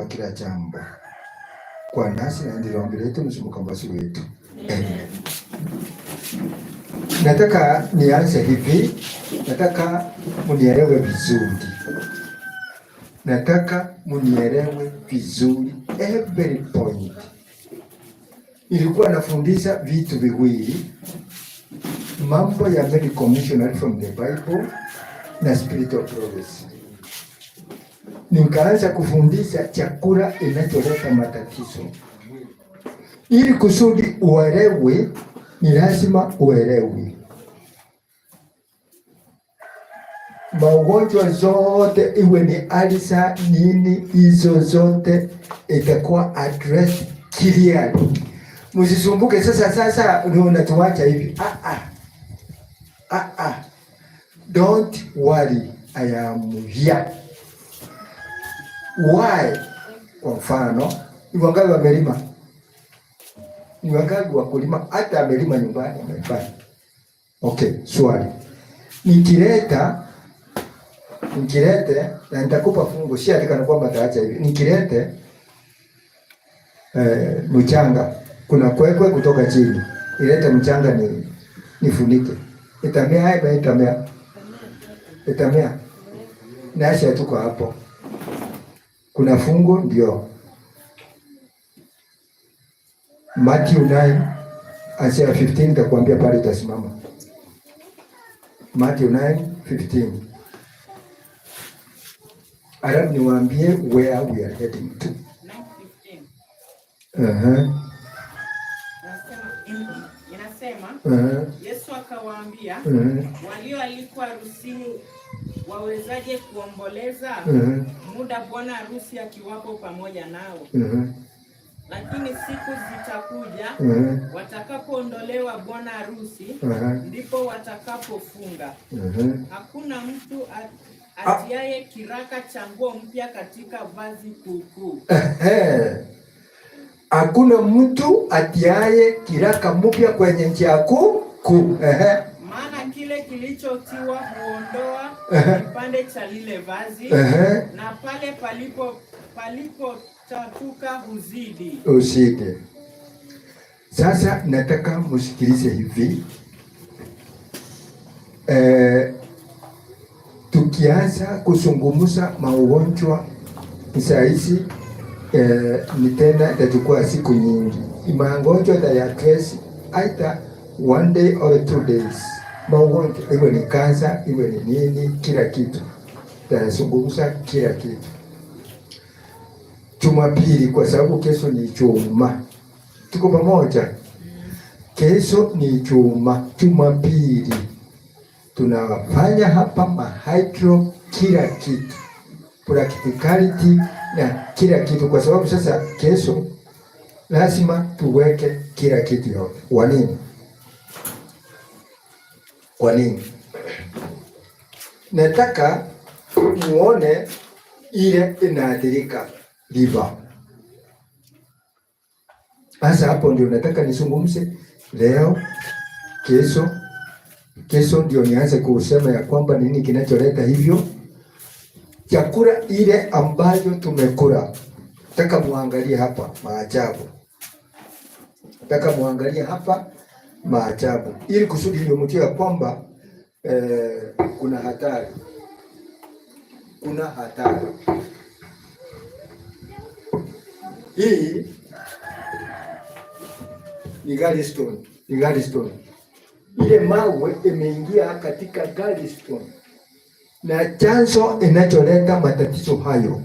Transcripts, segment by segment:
kila jambo. Kwa nasi na ndilo ombi letu, msumbuka mbasi wetu. Nataka nianze hivi. Nataka munielewe vizuri. Every point. Nilikuwa nafundisha vitu viwili. Mambo ya medical missionary from the Bible na spiritual progress. Nikaanza kufundisha chakula inacholeta matatizo. Ili kusudi uelewe, ni lazima uelewe. Magonjwa zote iwe ni alisa nini, hizo zote itakuwa address clearly. Msisumbuke sasa ndio unatuacha hivi. Don't worry, I am here. Why? Kwa mfano, ni wangapi wamelima? Ni wangapi wakulima hata amelima nyumbani amefanya? Okay, swali. Nikilete na nitakupa fungu, si ati kana kwamba taacha hivi. Nikilete mchanga, kuna kwekwe kutoka chini. Ilete mchanga nifunike. Itamea haiba itamea. Nasha tuko hapo. Kuna fungu ndio. Matthew 9 Isaiah 15 takwambia pale utasimama. Matthew 9:15. Alafu niwaambie where we are heading to. 9:15. Inasema Yesu akawaambia, walioalikwa harusini wawezaje kuomboleza muda bwana harusi akiwapo pamoja nao? Lakini siku zitakuja watakapoondolewa bwana harusi, ndipo watakapofunga. Hakuna mtu atiaye kiraka cha nguo mpya katika vazi kuukuu. Hakuna mtu atiaye kiraka mpya kwenye njia kuu. Maana kile kilichotiwa huondoa kipande cha lile vazi, na pale palipo tatuka huzidi. Sasa nataka msikilize hivi. Tukianza kuzungumza magonjwa saizi, ni tena itachukua siku nyingi. Magonjwa ya stress either one day or 2 days. Magonjwa iwe ni kansa, iwe ni nini, kila kitu tutazungumza kila kitu. Jumapili, kwa sababu kesho ni Ijumaa. Tuko pamoja? Kesho ni Ijumaa. Jumapili tunafanya hapa mahydro kila kitu, practicality na kila kitu, kwa sababu sasa kesho lazima tuweke kila kitu yote. Kwa nini? Nataka muone ile inaathirika liver. Sasa hapo ndio nataka nisungumze leo. Kesho ndio nianze kusema ya kwamba nini kinacholeta hivyo. Chakula ile ambayo tumekula. Nataka muangalie hapa maajabu. Ili kusudi ndio mtio ya kwamba kuna hatari. Hii ni gallstone. Ile mawe imeingia katika gallstone na chanzo inacholeta matatizo hayo.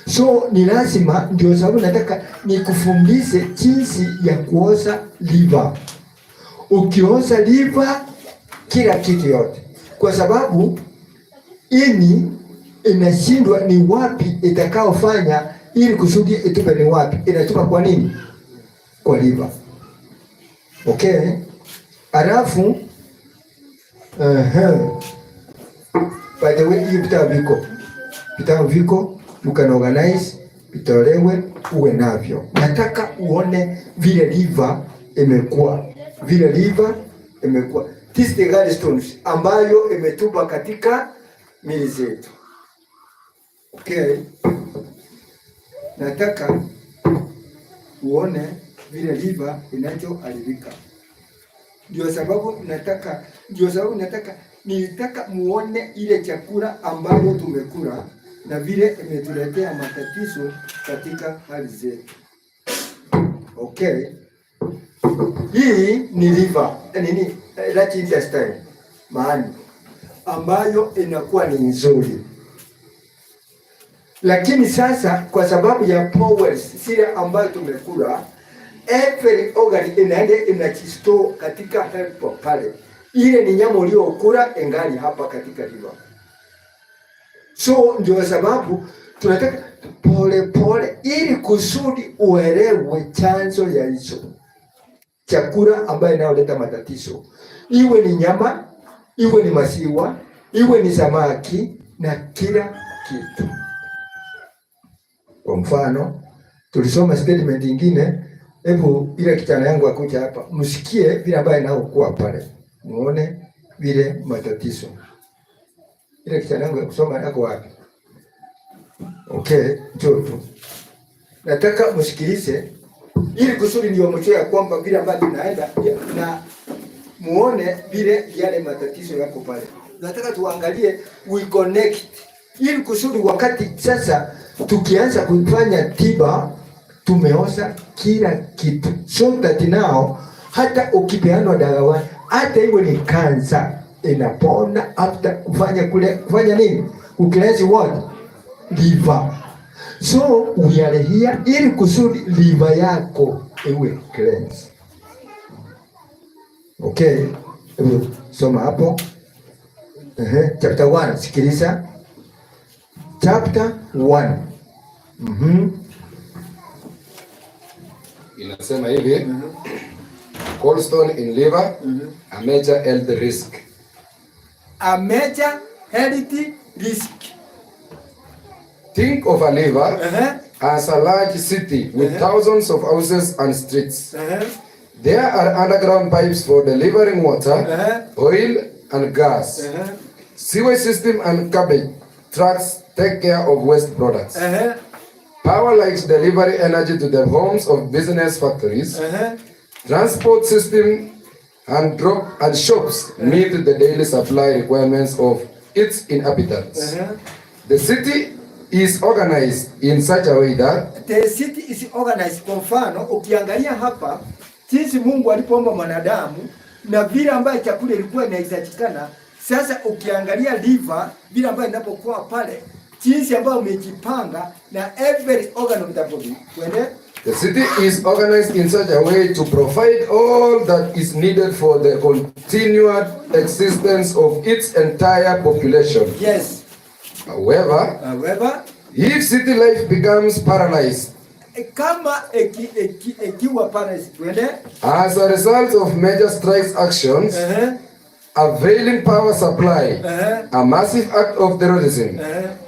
So ni lazima, ndio sababu nataka nikufundishe jinsi ya kuosha liver. Ukiosha liver kila kitu yote, kwa sababu ini inashindwa ni wapi itakaofanya ili kusudi itupe ni wapi. Inatupa kwa nini? Kwa liver. Okay? Alafu by the way, vitabu viko you can organize, vitolewe uwe navyo. Nataka uone vile liver imekuwa. This is the gallstones ambayo imetupa katika mili zetu. Okay. nataka uone vile liver inachoharibika. Ndio sababu nataka muone ile chakula ambayo tumekula na vile imetuletea matatizo katika hali zetu. Okay. Hii ni liver, large intestine, maani ambayo inakuwa ni nzuri. Lakini sasa kwa sababu ya powers zile ambayo tumekula, every organ inaenda inachistore katika help pale. Ile ni nyama uliyokula engali hapa katika liver. So ndio sababu tunataka pole pole ili kusudi uelewe chanzo ya hizo chakula ambayo inayoleta matatizo. Iwe ni nyama, iwe ni maziwa, iwe ni samaki na kila kitu. Kwa mfano, tulisoma statement nyingine, hebu ile kijana yangu akuja hapa, msikie vile ambayo inaokuwa pale. Muone vile matatizo. Ile kijana yangu kusoma yako wapi? Okay, njoo tu. Nataka msikilize ili kusudi ndio mchoya kwamba vile ambavyo tunaenda na muone vile yale matatizo yako pale. Nataka tuangalie, we connect ili kusudi wakati sasa tukianza kufanya tiba tumeosha kila kitu. So that now hata ukipeana dawa hata iwe ni kansa inapona after kufanya nini? Ukilenzi what? Liver. So we are here ili kusudi liver yako iwe cleanse. Okay, soma hapo. Chapter 1, sikiliza. Chapter 1. Inasema hivi, gallstone in liver, a major health risk. A major health risk. Think of a liver as a large city with thousands of houses and streets. There are underground pipes for delivering water, oil and gas. Sewage system and garbage trucks take care of waste products. Power lines deliver energy to the homes of business factories. Transport system and shops meet the daily supply requirements of its inhabitants. The city is organized in such a way that the city is organized. Kwa mfano, ukiangalia hapa jinsi Mungu alipoumba mwanadamu na vile ambaye chakula ilikuwa inahitajikana. Sasa ukiangalia liver vile ambayo inapokuwa pale, jinsi ambayo umejipanga na every organ of the body. The city is organized in such a way to provide all that is needed for the continued existence of its entire population. Yes. However, if city life becomes paralyzed, as a result of major strike actions, a failing power supply, a massive act of terrorism,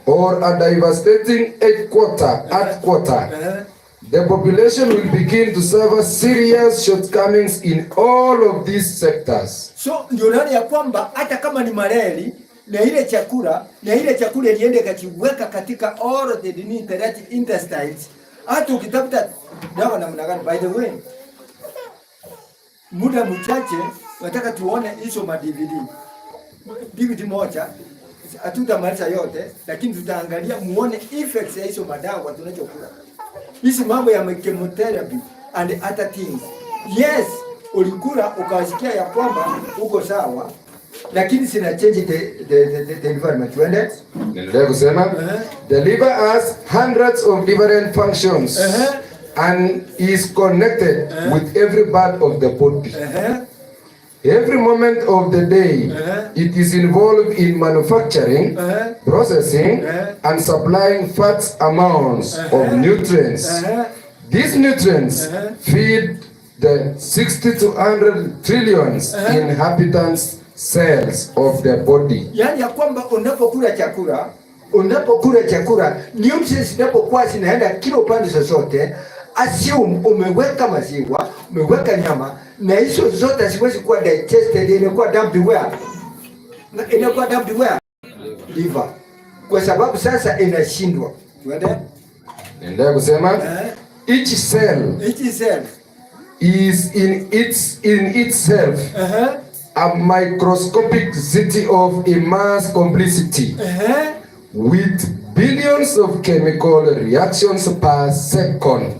or a devastating quarter, the population will begin to suffer serious shortcomings in all of these sectors. So ndio nani ya kwamba hata kama ni malaria na ile chakula iliende kachiweka katika all the intestines, hata ukitafuta dawa namna gani. By the way, muda mchache nataka tuone hizo DVD moja, hatutamaliza yote lakini tutaangalia muone effects ya hizo madawa tunachokula. Hizi mambo ya chemotherapy and other things. Yes, ulikula ukawasikia ya kwamba uko sawa, lakini sina change the environment. Ndio kusema the liver has hundreds of different functions and is connected with every part of the body. Every moment of the day, it is involved in manufacturing, processing, and supplying vast amounts of nutrients. These nutrients feed the 60 to 100 trillions inhabitants cells of the body. Yani ya kwamba unapokula chakula, nutrients zinapokuwa zinaenda kila upande zote. Assume umeweka maziwa, umeweka nyama, na hizo zote siwezi kuwa digested, inakuwa dumped where? Liver. Kwa sababu sasa inashindwa. Ndio kusema each cell is in itself a microscopic city of immense complexity with billions of chemical reactions per second.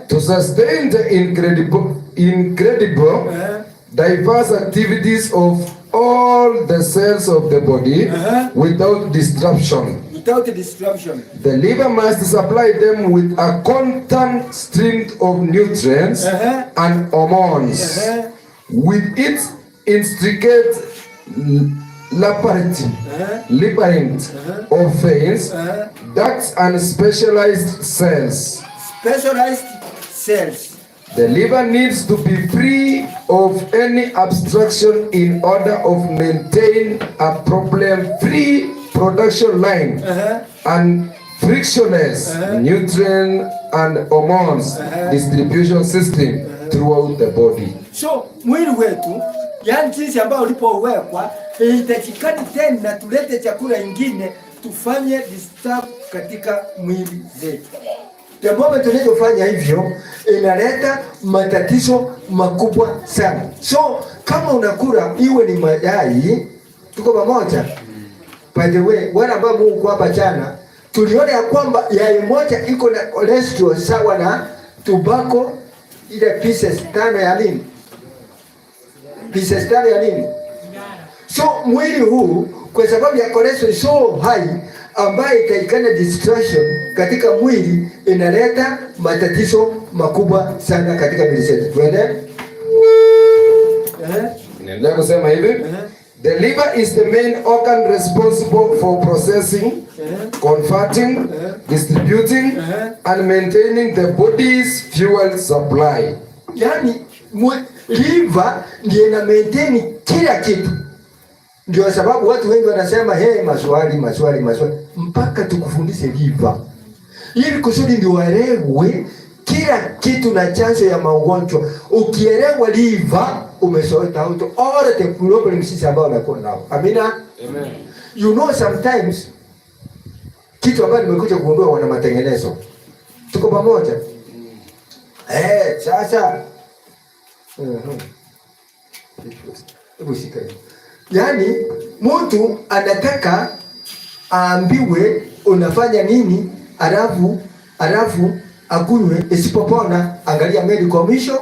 To sustain the incredible diverse activities of all the cells of the body without disruption. The liver must supply them with a constant stream of nutrients and hormones with its intricate labyrinth of veins, ducts and specialized cells. The liver needs to be free of any obstruction in order of maintain a problem-free production line and frictionless nutrient and hormones distribution system throughout the body. So mwili wetu, yani jinsi ambao ulipowekwa, haitakikani tena tulete chakula ingine tufanye disturb katika mwili zetu. The moment tunapofanya hivyo inaleta matatizo makubwa sana. So kama unakula iwe ni mayai, tuko pamoja. By the way, wale ambao Mungu hapa jana tuliona ya kwamba yai moja iko na cholesterol sawa na tobacco ile pieces 5 ya nini? Pieces 5 ya nini? So mwili huu kwa sababu ya cholesterol so high ambayo itaikana destruction katika mwili inaleta matatizo makubwa sana katika mwili zetu. Twende. Nenda kusema hivi. The liver is the main organ responsible for processing, converting, distributing and maintaining the body's fuel supply. Yani liver ndiyo ina maintain kila kitu. Ndio sababu watu wengi wanasema maswali mpaka tukufundishe liver. Ili kusudi ndio waelewe kila kitu na chanzo ya magonjwa. Ukielewa liver umesort out all the problems ambao unakuwa nao. Amina. Amen. You know sometimes kitu ambacho nimekuja kuondoa wana matengenezo. Tuko pamoja? Sasa. Hebu shika hiyo. Yaani mtu anataka aambiwe unafanya nini alafu akunywe isipopona. Angalia medical mission.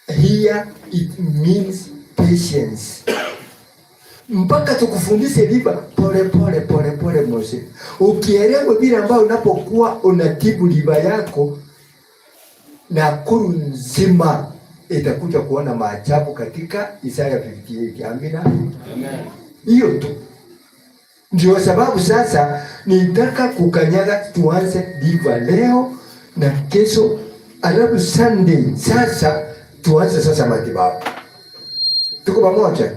Here it means patience. Mpaka tukufundishe liver pole mose. Ukielewa vile ambao unapokuwa unatibu liver yako na kuru nzima itakuja kuona maajabu katika Isaya 58. Amina. Amen. Hiyo tu. Ndio sababu sasa nitaka kukanyaga tuanze liver leo na kesho alafu Sunday sasa tuanze sasa matibabu. Tuko pamoja?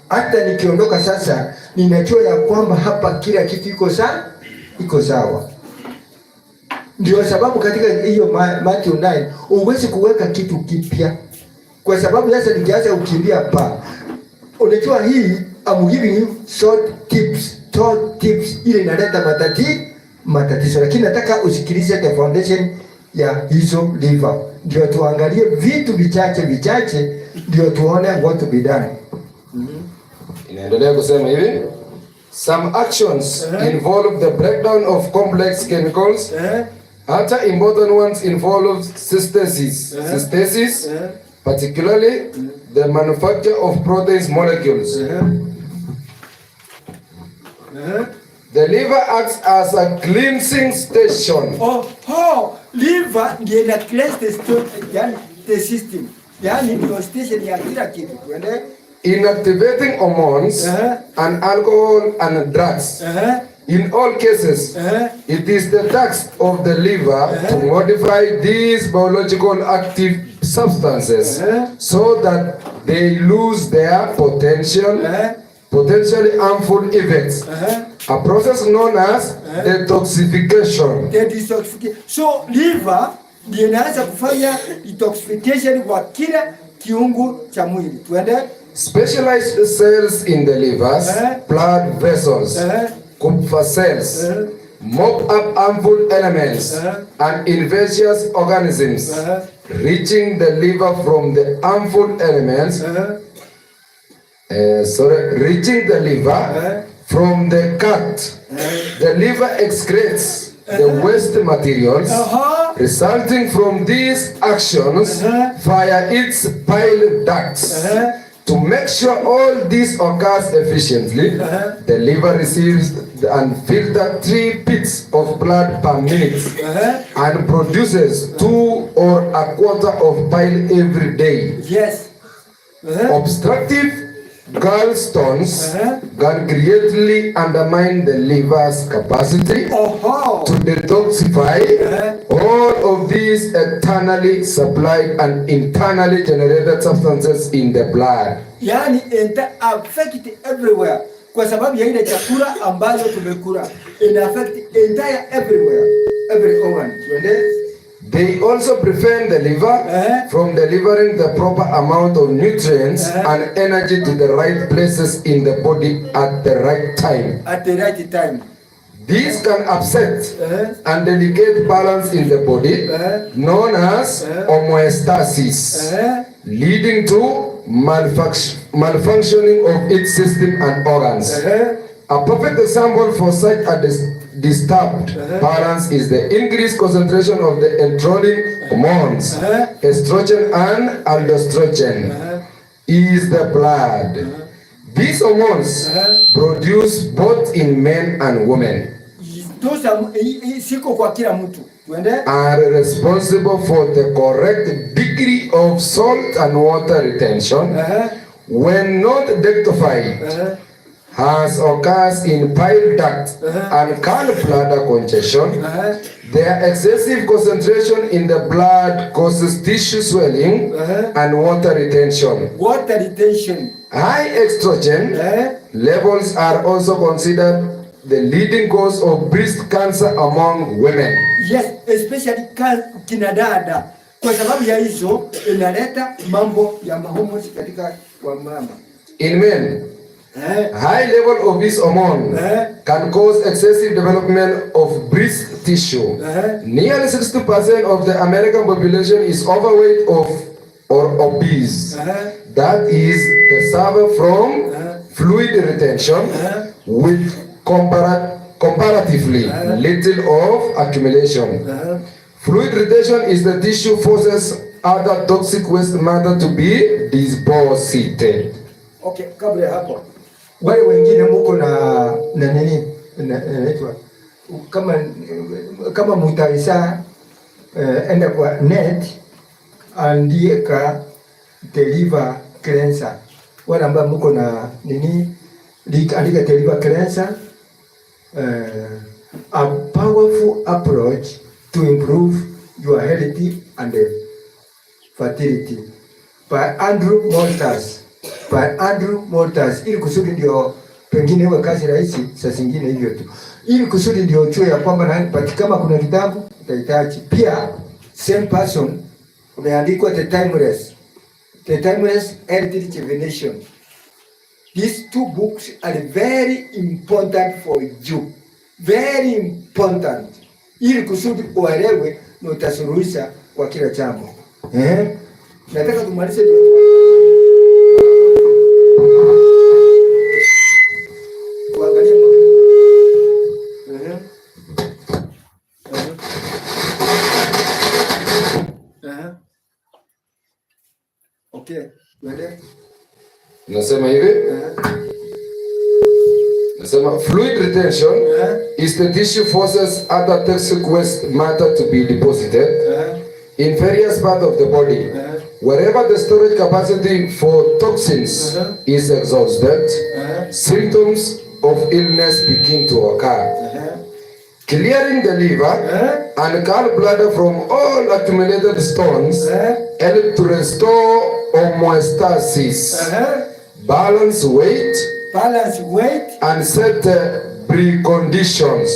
Hata nikiondoka sasa ninajua ya kwamba hapa kila kitu iko sawa. Ndio sababu katika hiyo Matthew 9 uwezi kuweka kitu kipya. Kwa sababu sasa nikianza kukimbia hapa. Unajua hii I'm giving you short tips ile inaleta matatizo. Lakini nataka usikilize the foundation ya hizo liver. Ndio tuangalie vitu vichache ndio tuone what to be done. Inaendelea kusema hivi. Some actions involve the breakdown of complex chemicals. Other important ones involve synthesis, particularly the manufacture of protein molecules. The liver acts as a cleansing station. Liver ndiye ina cleanse the system. Yani ndio station ya kila kitu. Inactivating hormones and alcohol and drugs. In all cases, it is the task of the liver to modify these biological active substances so that they lose their potentially harmful effects. A process known as detoxification. So liver ndiyo inaanza kufanya detoxification kwa kila kiungo cha mwili. Tuende. Specialized cells in the liver's blood vessels, Kupfer cells, mop up harmful elements and infectious organisms, reaching the liver from the harmful elements. Reaching the liver from the gut. The liver excretes the waste materials resulting from these actions via its bile ducts. To make sure all this occurs efficiently, the liver receives and filters 3 pits of blood per minute and produces 2 or a quarter of bile every day. Yes. Obstructive gallstones can greatly undermine the liver's capacity to detoxify all of these externally supplied and internally generated substances in the blood. Yani affect everywhere. Kwa sababu ya ile chakula ambayo tumekula, ina affect entire everywhere, every organ. They also prevent the liver from delivering the proper amount of nutrients and energy to the right places in the body at the right time. At the right time. This can upset and delicate balance in the body, known as homeostasis, leading to malfunctioning of its system and organs. A perfect example for such a disturbed balance is the increased concentration of the enthralling hormones, estrogen and aldosterone, is the blood. These hormones produce both in men and women are responsible for the correct degree of salt and water retention. When not rectified, has occurs in bile duct and gallbladder congestion. Their excessive concentration in the blood causes tissue swelling and water retention. Water retention. High estrogen levels are also considered the leading cause of breast cancer among women. Yes, especially kina dada. Kwa sababu ya hizo inaleta mambo ya mahormones katika kwa mama. In men, high level of this hormone can cause excessive development of breast tissue. Nearly 60% of the American population is overweight or obese. That is, they suffer from fluid retention with comparatively little of accumulation. Fluid retention is the tissue forces other toxic waste matter to be deposited. Okay, kabla hapo wale wengine muko na nini inaitwa kama mutaisa enda kwa net andika deliver cleanser. Wale ambao muko na nini andika deliver cleanser, a powerful approach to improve your health and fertility by Andrew Motors, ili kusudi ndio pengine iwe kazi rahisi, saa zingine hivyo tu, ili kusudi ndio chuo ya kwamba na but kama kuna kitabu utahitaji pia. Same person umeandikwa the timeless health rejuvenation. These 2 books are very important for you, very important, ili kusudi uelewe na utasuluhisha kwa kila jambo. Nataka tumalize okay. Nasema hivi. Nasema fluid retention is the tissue forces other toxic waste matter to be deposited in various parts of the body. Wherever the storage capacity for toxins is exhausted, symptoms of illness begin to occur. Clearing the liver and gallbladder from all accumulated stones help to restore homeostasis, balance weight, and set preconditions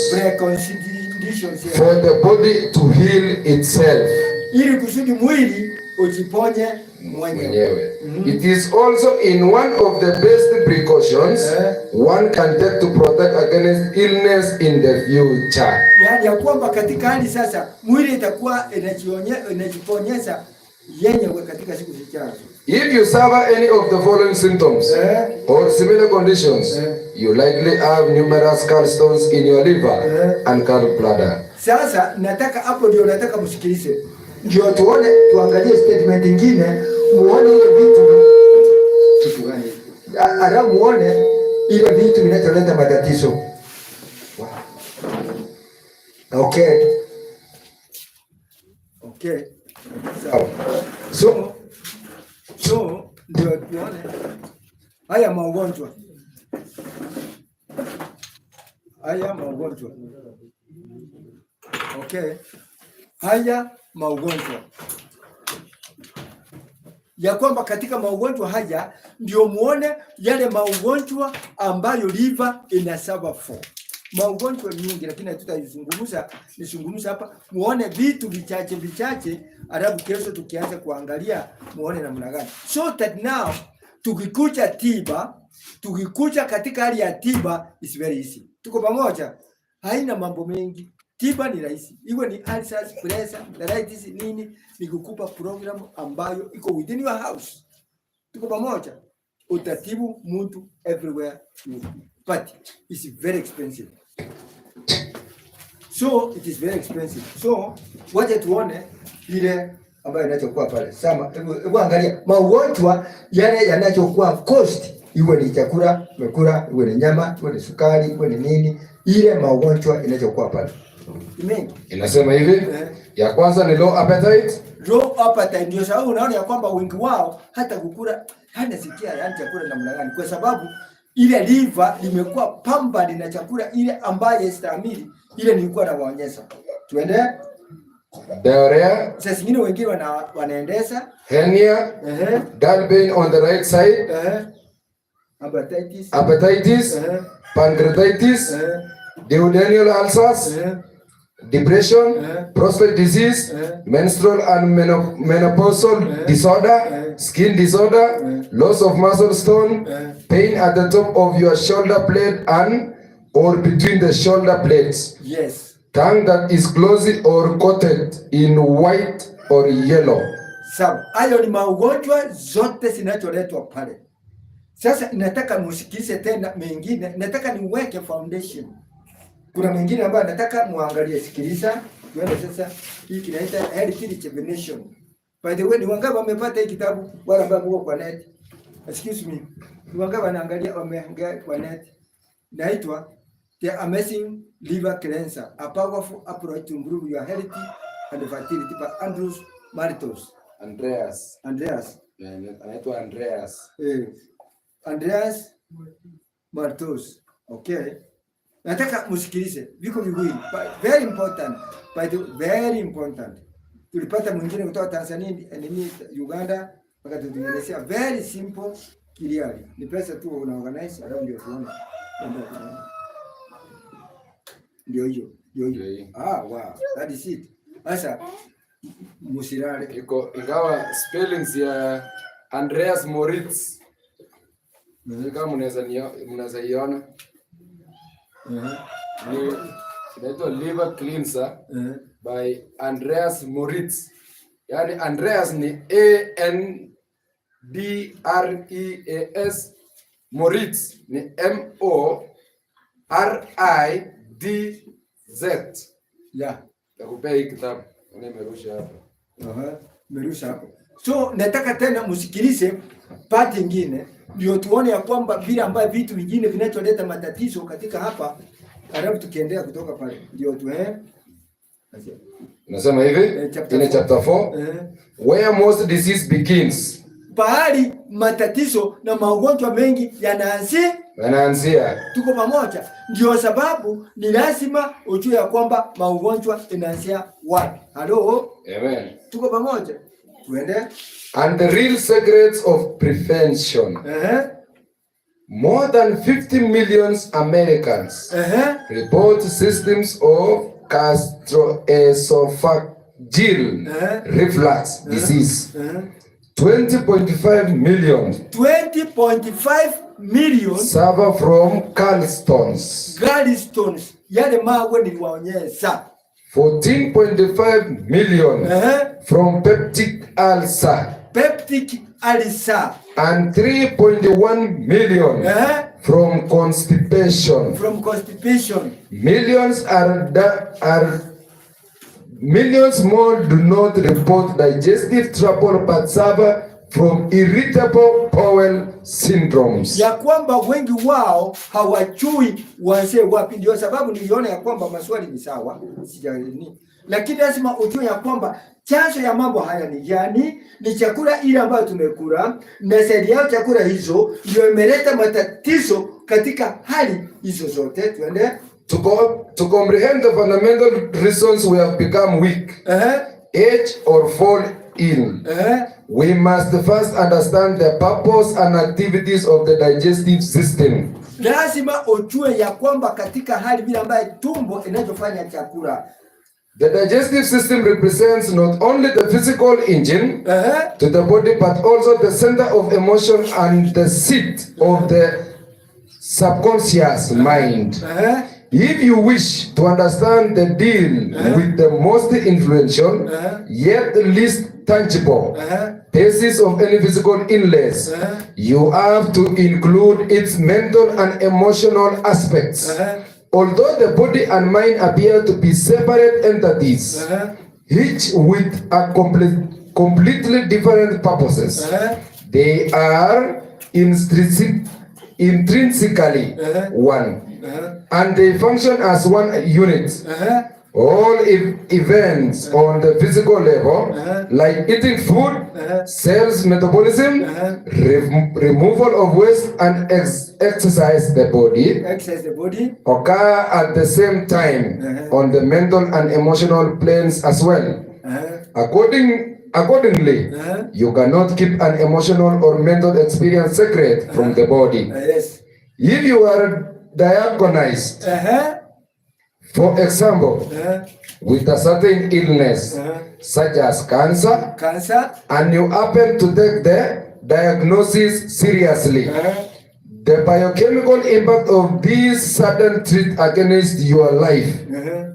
for the body to heal itself. Ili kusudi mwili ujiponye mwenyewe. It is also in one of the best precautions one can take to protect against illness in the future. Yaani ya kwamba katika hali sasa mwili itakuwa inajiponyesha yenyewe katika siku zijazo. If you suffer any of the following symptoms or similar conditions, you likely have numerous gallstones in your liver and gallbladder. Sasa nataka hapo ndio nataka msikilize. Ndio tuangalie statement nyingine, muone ile vitu gani. Ara muone ile vitu vinacholeta matatizo. Wow. Okay. So ndio tuone haya magonjwa. Okay. Haya magonjwa ya kwamba katika magonjwa haya ndio muone yale magonjwa ambayo liver inasaba for. Magonjwa mingi lakini tutazungumza hapa muone vitu vichache alafu kesho tukianza kuangalia muone namna gani. So that now tukikuja katika hali ya tiba is very easy. Tuko pamoja? Haina mambo mengi. Tiba ni rahisi. Iwe ni ulcers, pressure, diabetes nini, ni kukupa program ambayo iko within your house. Tuko pamoja? Utatibu mtu everywhere you go. But it's very expensive. So it is very expensive. So wacha tuone ile ambayo inachokuwa pale. Sama, hebu angalia magonjwa yale yanachokuwa cost, iwe ni chakula, umekula, iwe ni nyama, iwe ni sukari, iwe ni nini, ile magonjwa inachokuwa pale. Inasema hivi, ya kwanza ni low appetite. Low appetite ndio sababu unaona ya kwamba wengi wao hata kukula hana sikia yani chakula namna gani, kwa sababu ile liver limekuwa pamba na chakula ile ambaye stahimili ile nilikuwa nawaonyesha. Tuende? Diarrhea. Sasa zingine wengine wanaendesha hernia, dull pain on the right side, hepatitis, pancreatitis, duodenal ulcers, depression, prostate disease, menstrual and menopausal disorder, skin disorder, loss of muscle tone, pain at the top of your shoulder blade and or between the shoulder blades. Yes. Tongue that is closed or coated in white or yellow. Sawa. Hayo ni magonjwa zote zinazoletwa pale. Sasa nataka msikize tena mengine, nataka niweke foundation. Kuna mengine ambayo nataka muangalie, sikiliza. Tuende sasa hii kinaita health rejuvenation. By the way, ni wangapi wamepata hii kitabu wala ambao mko kwa net? Excuse me. Ni wangapi wanaangalia wameangalia kwa net? Naitwa The Amazing Liver Cleanser, a powerful approach to improve your health and fertility by Andreas. Anaitwa Andreas. Andreas Martos. Okay. Nataka msikilize. Viko viwili. Very important. Very important. Tulipata mwingine kutoka Tanzania, nini Uganda, wakatutengenezea very simple clearly. Ni pesa tu una organize alafu ndio tuone. Ndio hiyo. Wow. That is it. Sasa musirale iko ingawa spellings ya Andreas Moritz. Kama mnaweza iona. Ni inaitwa Liver Cleanser by Andreas Moritz. Yani Andreas ni ANDREAS, Moritz ni MORIDZ. Yeah. Nakupea hii kitabu. Nimerusha hapa. Merusha hapo. So nataka tena msikilize part nyingine ndio tuone ya kwamba vile ambavyo vitu vingine vinacholeta matatizo katika hapa, alafu tukiendelea kutoka pale ndio nasema hivi in chapter 4 where most disease begins, pahali matatizo na magonjwa mengi yanaanzia. Tuko pamoja? Ndio sababu ni lazima ujue ya kwamba magonjwa inaanzia wapi. Hello? Amen. Tuko pamoja? Tuende. And the real secrets of prevention. More than 50 million Americans report systems of gastroesophageal reflux disease, 20.5 million 20.5 million suffer from gallstones. Gallstones, yale mawe niliwaonyesha. 14.5 million from peptic ulcer. Peptic ulcer. And 3.1 million from constipation. From constipation. Millions more do not report digestive trouble but suffer from irritable bowel syndromes. Ya kwamba wengi wao hawajui wazee wapi. Ndio sababu niliona ya kwamba maswali ni sawa, sijaelewi. Lakini lazima ujue ya kwamba chanzo ya mambo haya ni gani? Ni chakula ile ambayo tumekula, na zaidi ya chakula hizo ndio imeleta matatizo katika hali hizo zote. Tuende. To comprehend the fundamental reasons we have become weak, age or fall ill, we must first understand the purpose and activities of the digestive system. Lazima ujue ya kwamba katika hali bila ambayo tumbo inachofanya chakula. The digestive system represents not only the physical engine to the body but also the center of emotion and the seat of the subconscious mind. If you wish to understand the deal with the most influential yet least tangible basis of any physical illness, you have to include its mental and emotional aspects. Although the body and mind appear to be separate entities, each with a completely different purposes, they are intrinsically one, and they function as one unit. All events on the physical level, like eating food, cells metabolism, removal of waste, and exercise the body, occur at the same time on the mental and emotional planes as well. Accordingly, you cannot keep an emotional or mental experience secret from the body. If you are diagnosed, for example, with a certain illness, such as cancer, and you happen to take the diagnosis seriously, the biochemical impact of this sudden threat against your life,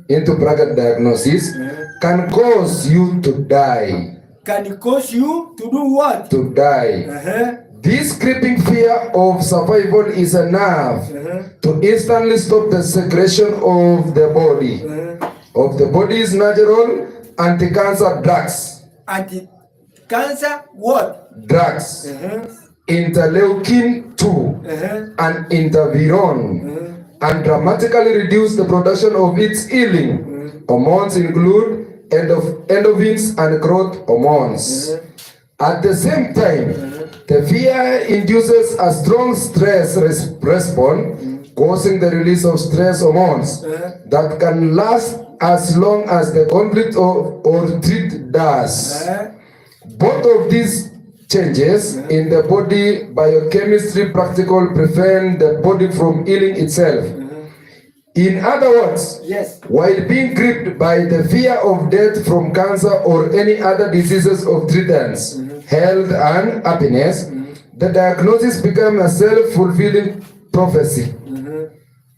into bracket diagnosis, can cause you to die. Can cause you to do what? To die. This creeping fear of survival is enough to instantly stop the secretion of the body, of the body's natural anti-cancer drugs. Anti-cancer what? Drugs. Interleukin 2 and interferon, and dramatically reduce the production of its healing hormones, include endorphins and growth hormones. At the same time, the fear induces a strong stress response, causing the release of stress hormones that can last as long as the conflict or threat does. Both of these changes in the body biochemistry practical prevent the body from healing itself. In other words, while being gripped by the fear of death from cancer or any other diseases of threatens health and happiness, the diagnosis becomes a self-fulfilling prophecy.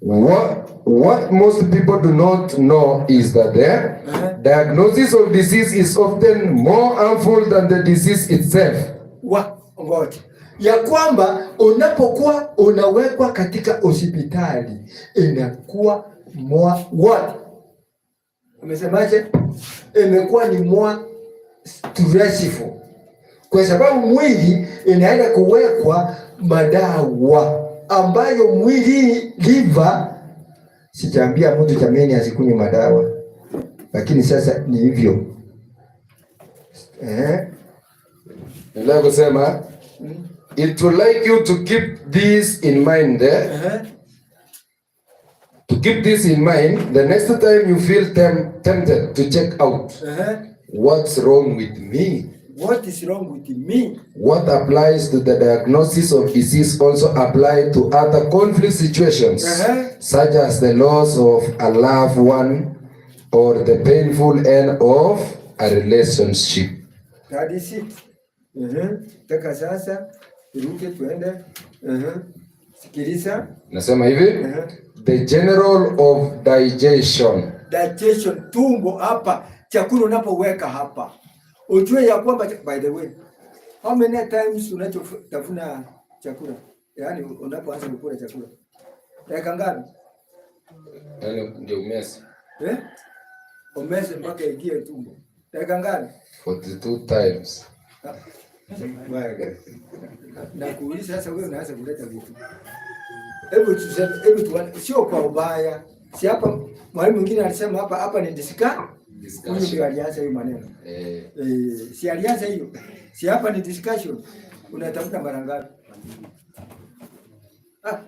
What most people do not know is that the diagnosis of disease is often more harmful than the disease itself. Ya kwamba unapokuwa unawekwa katika hospitali inakuwa what? Umesemaje? Imekuwa ni more stressful. Kwa sababu mwili inaenda kuwekwa madawa ambayo mwili liver, sijaambia mtu jameni asikunywe madawa, lakini sasa ni hivyo. Ndio kusema it would like you to keep this in mind to keep this in mind the next time you feel tempted to check out what's wrong with me. What is wrong with me? What applies to the diagnosis of disease also apply to other conflict situations, such as the loss of a loved one or the painful end of a relationship. That is it. Taka sasa iruke tuende. Sikiliza. Nasema hivi. The general of digestion. Digestion, tumbo hapa. Chakula unapoweka hapa. Ujue ya kwamba, by the way, how many times unachotafuna chakula? Yaani unapoanza kukula chakula. Dakika ngapi? Yaani ndio umesi. Umesi mpaka ingie tumbo. Dakika ngapi? 42 times. Na kuuliza sasa wewe unaanza kuleta vitu. Hebu tu sio kwa ubaya. Si hapa mwalimu mwingine alisema hapa ni discussion. Huyu ndio alianza hiyo maneno. Si alianza hiyo. Si hapa ni discussion. Unatafuta mara ngapi?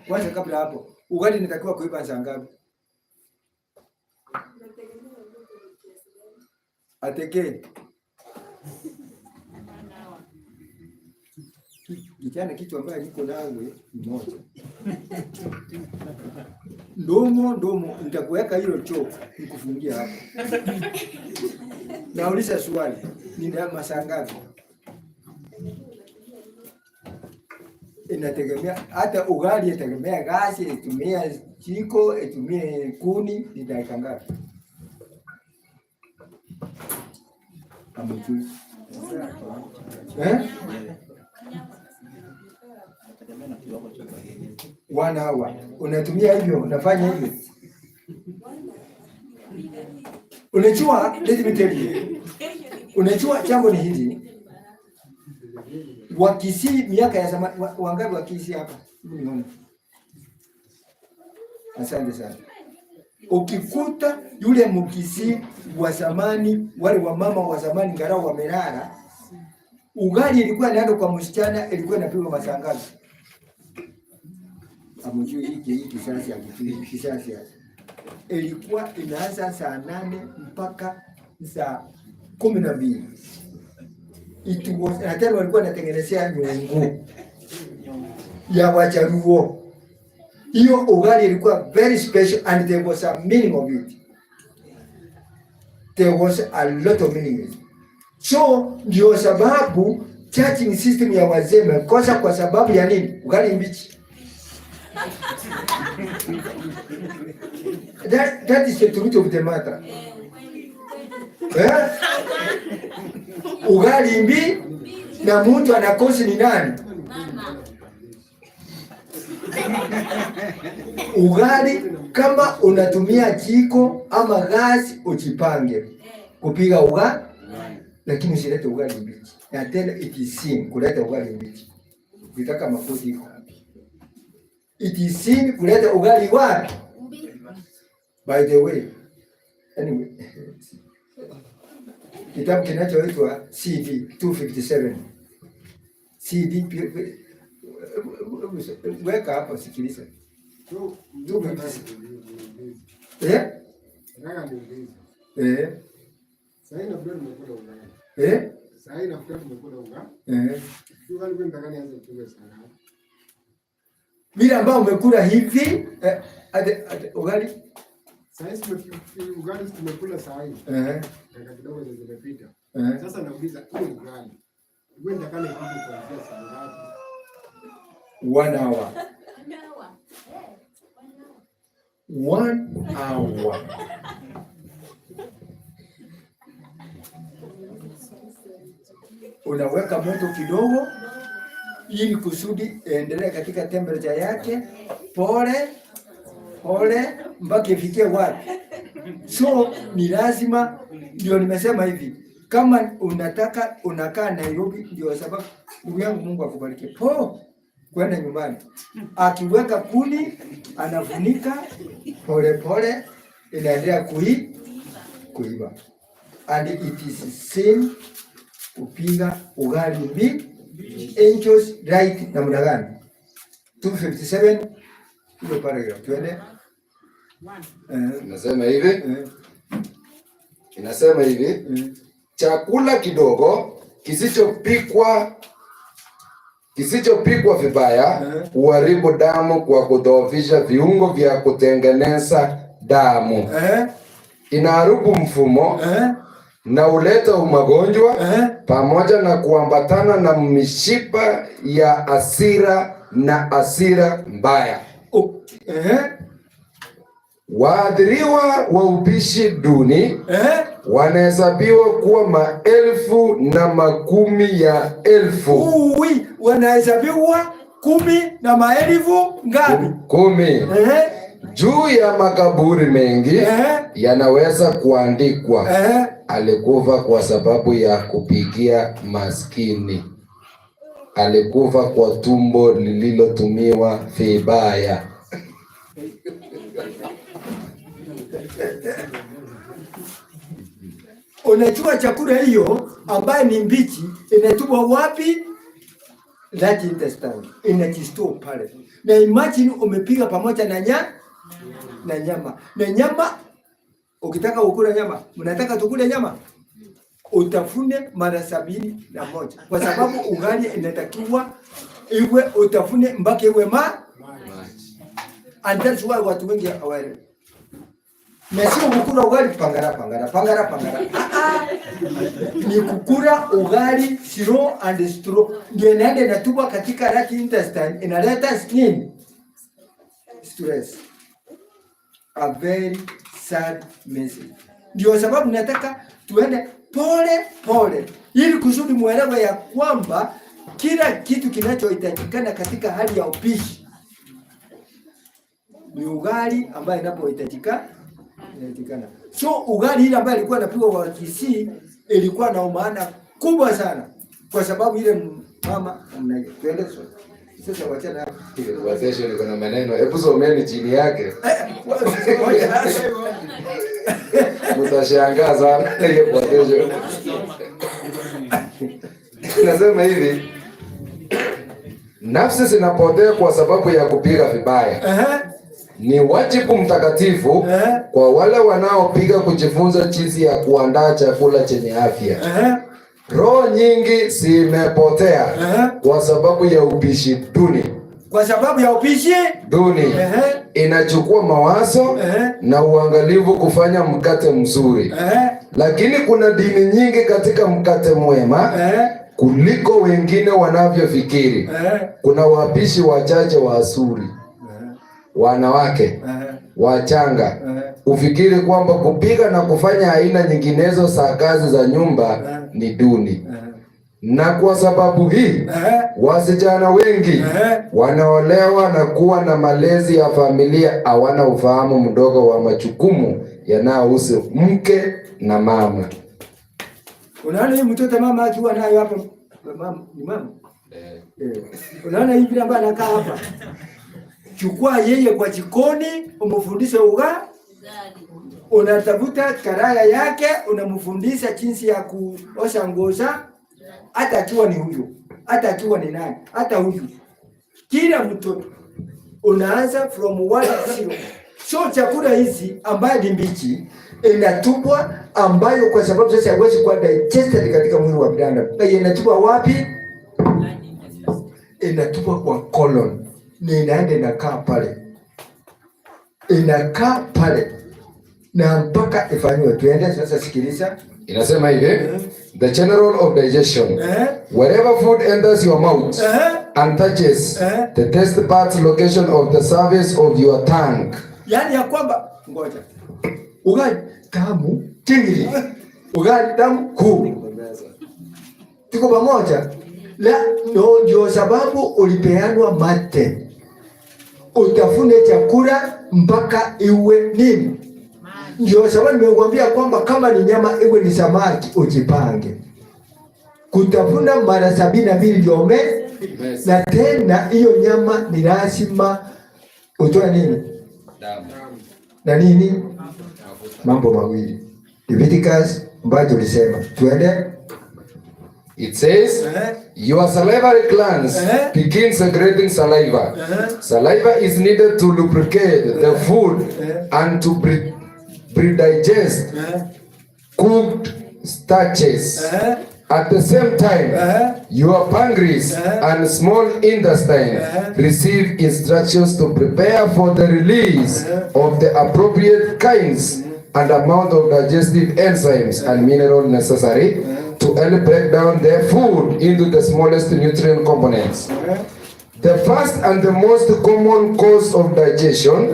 Kwanza kabla hapo, ugali nitakiwa kuiva saa ngapi? Ateke. Kijana kitu ambaye niko nawe mmoja. Ndomo nitakuweka hilo choo nikufungia hapo. Nauliza swali, ni masaa ngapi? Inategemea, hata ugali inategemea gasi, itumia jiko, itumie kuni, ni dakika ngapi? Amujui. 1 hour. Unatumia hivyo, unafanya hivyo. Unajua, let me tell you. Unajua jambo ni hili. Wakisi miaka ya zamani, wangapi wakisi hapa? Nione. Asante sana. Ukikuta yule mkisi wa zamani, wale wa mama wa zamani ngarao wamelala, ugali ilikuwa inaenda kwa msichana, ilikuwa inapigwa masaa ngapi? Amujui hiki kisasi ya kisasi. Ilikuwa inaanza saa 8 mpaka saa 12. Hata walikuwa wanatengenezea nyungu ya Wajaluo. Hiyo ugali ilikuwa very special and there was a meaning of it. There was a lot of meaning. So ndio sababu charging system ya wazee imekosa kwa sababu ya nini? Ugali mbichi. That is the truth of the matter. Ugali mbi na mtu anakosi ni nani? Ugali kama unatumia jiko ama gasi ujipange kupiga ugali, lakini usilete ugali mbichi. Na tena ikisin kuleta ugali mbichi. Ukitaka mafuta iko. Ikisin kuleta ugali wapi? By the way, anyway, kitabu kinachoitwa CD 257. CD weka hapa, sikiliza. Vile ambao umekula hivi ugali ugali tumekula saa hii. Dakika kidogo zimepita. Sasa nauliza hiyo ugali. Wewe ndakana kitu kuanzia saa ngapi? 1 hour. 1 hour. Unaweka moto kidogo ili kusudi endelee katika temperature yake pole mpaka ifikie wapi. So ni lazima, ndio nimesema hivi, kama unataka unakaa Nairobi, ndio sababu ndugu yangu, Mungu akubariki, kwenda nyumbani, akiweka kuni anafunika pole inaendelea kuiva, and it is same kupiga ugali mbi angels right namna gani? 257 ile paragraph twende. Inasema hivi chakula kidogo kisichopikwa vibaya huharibu damu kwa kudhoofisha viungo vya kutengeneza damu. Inaharibu mfumo na huleta magonjwa pamoja na kuambatana na mishipa ya hasira na hasira mbaya. Waathiriwa wa upishi duni wanahesabiwa kuwa maelfu na makumi ya elfu. Wanahesabiwa kumi na maelfu ngapi? Kumi. Juu ya makaburi mengi yanaweza kuandikwa alikufa kwa sababu ya kupigia maskini, alikufa kwa tumbo lililotumiwa vibaya. Unachukua chakula hiyo ambaye ni mbichi, inatupwa wapi? That intestine inajistore pale. Na imagine umepiga pamoja na nyama. Na nyama, ukitaka ukula nyama, mnataka tukule nyama, utafune mara 71, kwa sababu ugali inatakiwa iwe utafune mpaka iwe and that's why watu wengi hawaelewi. Mesio kukula ugali pangara. Ni kukula ugali slow and slow. Ndio inaenda inatupwa katika right intestine, inaleta skin stress. A very sad message. Ndio sababu nataka tuende pole ili kusudi muelewe ya kwamba kila kitu kinachohitajikana katika hali ya upishi ni ugali ambaye inapohitajikana. So ugali ile ambayo ilikuwa inapigwa kwa Kisii ilikuwa na maana kubwa sana, kwa sababu ile mama mnaelezwa. Sasa wachana hapo. Wazesho liko na maneno. Hebu someni chini yake. Mtashangaa sana hiyo wazesho. Nasema hivi. Nafsi zinapotea kwa sababu ya kupiga vibaya. Ni wajibu mtakatifu kwa wale wanaopiga kujifunza jinsi ya kuandaa chakula chenye afya. Roho nyingi zimepotea kwa sababu ya upishi duni. Kwa sababu ya upishi duni inachukua mawazo na uangalifu kufanya mkate mzuri. Lakini kuna dini nyingi katika mkate mwema kuliko wengine wanavyofikiri. Kuna wapishi wachache wa Asuri, wanawake wachanga ufikiri kwamba kupika na kufanya aina nyinginezo za kazi za nyumba ni duni. Na kwa sababu hii wasichana wengi wanaolewa na kuwa na malezi ya familia hawana ufahamu mdogo wa majukumu yanayohusu mke na mama. Unaona hii mtoto mama akiwa nayo hapa, mama ni mama. Unaona hii bila baba anakaa hapa. Chukua yeye kwa jikoni, umfundishe ugali. Unatafuta karaya yake, unamfundisha jinsi ya kuosha ngoza. Hata akiwa ni huyo, hata akiwa ni nani, hata huyu. Kila mtoto unaanza from 1-0. So chakula hizi ambayo ni mbichi inatupwa, ambayo kwa sababu sasa haiwezi kuwa digested katika mwili wa binadamu. Inatupwa wapi? Inatupwa kwa colon. Ni inaenda inakaa pale. Inakaa pale. Na mpaka ifanywe. Tuende sasa, sikiliza. Inasema hivi, the general of digestion. Wherever food enters your mouth and touches the taste parts location of the surface of your tongue. Yani ya kwamba, ngoja. Ugali tamu tingili. Ugali tamu kuu. Tuko pamoja? La, ndio sababu ulipeanwa mate. Utafune chakula mpaka iwe nini? Ndio sababu nimekuambia kwamba kama ni nyama iwe ni samaki ujipange. Kutafuna mara 72 ndio na tena hiyo nyama ni lazima utoe nini? Damu. Na nini? Mambo mawili. Leviticus ambayo tulisema. Tuende. It says, your salivary glands begin secreting saliva. Saliva is needed to lubricate the food and to pre-digest cooked starches. At the same time, your pancreas and small intestine receive instructions to prepare for the release of the appropriate kinds and amount of digestive enzymes and minerals necessary to help break down their food into the smallest nutrient components. The first and the most common cause of digestion,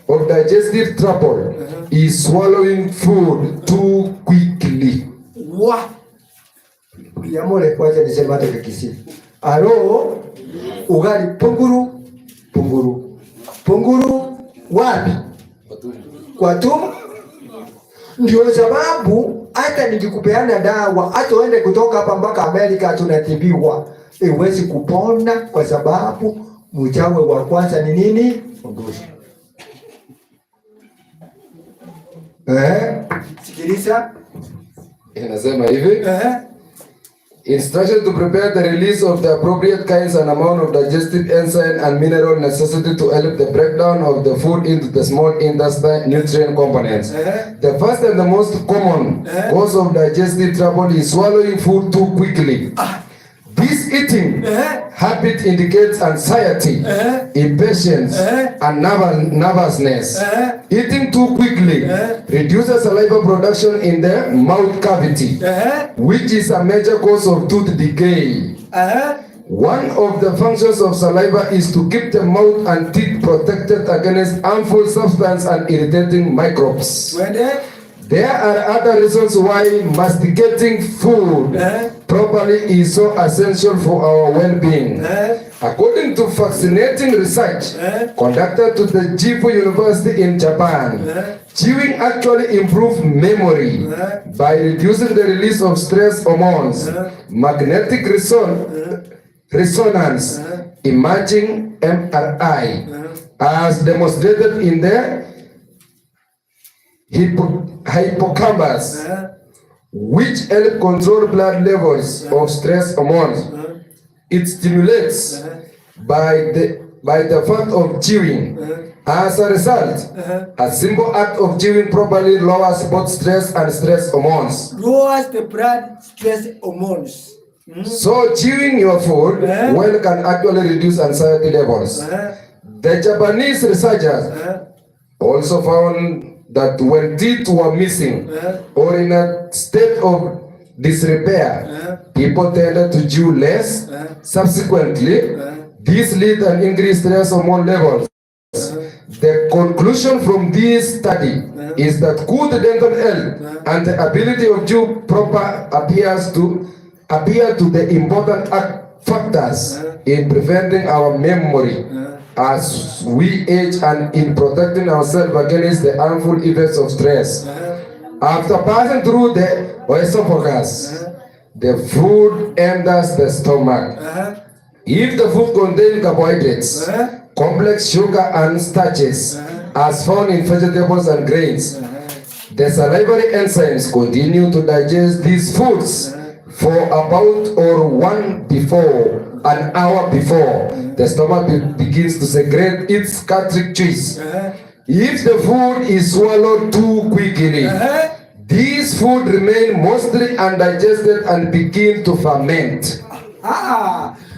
of digestive trouble, is swallowing food too quickly. Yamole kwacha nisema hata kikisi. Aro ugali punguru punguru. Punguru wapi? Kwa tumbo. Ndio sababu hata nikikupeana dawa hata uende kutoka hapa mpaka Amerika tunatibiwa. Iwezi kupona kwa sababu mchawi wa kwanza ni nini? Onduso. Sikiliza. Inasema hivi. Instruction to prepare the release of the appropriate kinds and amount of digestive enzyme and mineral necessity to help the breakdown of the food into the small intestine nutrient components. The first and the most common cause of digestive trouble is swallowing food too quickly. This eating habit indicates anxiety, impatience, and nervousness. Eating too quickly reduces saliva production in the mouth cavity, which is a major cause of tooth decay. One of the functions of saliva is to keep the mouth and teeth protected against harmful substances and irritating microbes. There are other reasons why masticating food properly is so essential for our well-being. According to fascinating research conducted to the Jifu University in Japan, chewing actually improves memory by reducing the release of stress hormones, magnetic resonance imaging (MRI), as demonstrated in the hippocampus, which help control blood levels of stress hormones. It stimulates by the fact of chewing. As a result, a simple act of chewing properly lowers both stress and stress hormones. Lowers the blood stress hormones. So chewing your food well can actually reduce anxiety levels. The Japanese researchers also found that when teeth were missing or in a state of disrepair, people tended to chew less. Subsequently, this led to increased stress hormone levels. The conclusion from this study is that good dental health and the ability of chew proper appear to the important factors in preventing our memory as we age and in protecting ourselves against the harmful effects of stress. After passing through the esophagus, the food enters the stomach. If the food contains carbohydrates, complex sugar and starches, as found in vegetables and grains, the salivary enzymes continue to digest these foods for about an hour before the stomach begins to secrete its gastric juice. If the food is swallowed too quickly, these food remain mostly undigested and begin to ferment.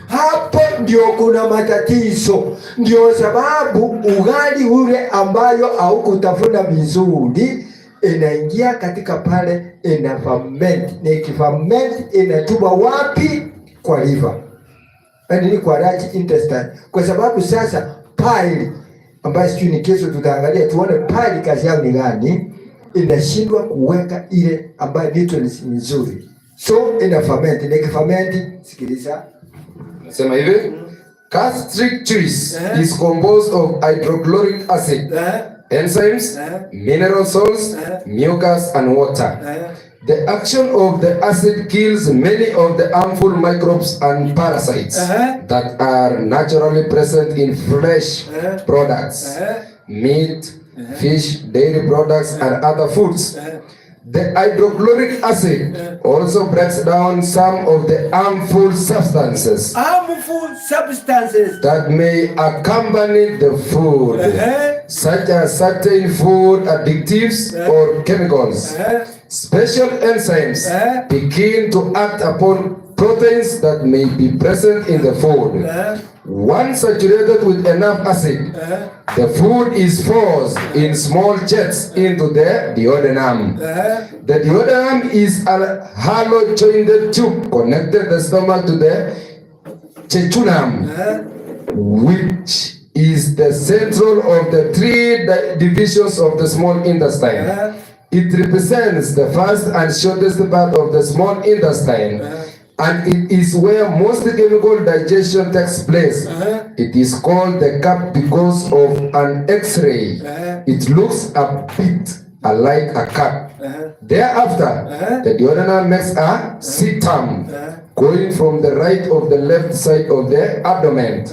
Hapo ndio kuna matatizo. Ndio sababu ugali ule ambayo haukutafuna vizuri inaingia katika pale, ina ferment, na ikiferment inatuba wapi? Kwa liver, yaani kwa large intestine. Kwa sababu sasa pile ambayo sijui ni kesho tutaangalia tuone pile kazi yao ni gani, inashindwa kuweka ile ambayo nutrients nzuri, so ina ferment, na ikiferment, sikiliza nasema hivi, gastric juice is composed of hydrochloric acid, enzymes, mineral salts, mucus and water. The action of the acid kills many of the harmful microbes and parasites that are naturally present in fresh products, meat, fish, dairy products and other foods. The hydrochloric acid also breaks down some of the harmful substances that may accompany the food, such as certain food additives or chemicals. Special enzymes begin to act upon proteins that may be present in the food. Once saturated with enough acid, the food is forced in small jets into the duodenum. The duodenum is a hollow jointed tube connected the stomach to the jejunum, which is the central of the three divisions of the small intestine. It represents the first and shortest part of the small intestine, and it is where most chemical digestion takes place. It is called the cup because of an X-ray. It looks a bit like a cup. Thereafter, the duodenum makes a septum, going from the right of the left side of the abdomen.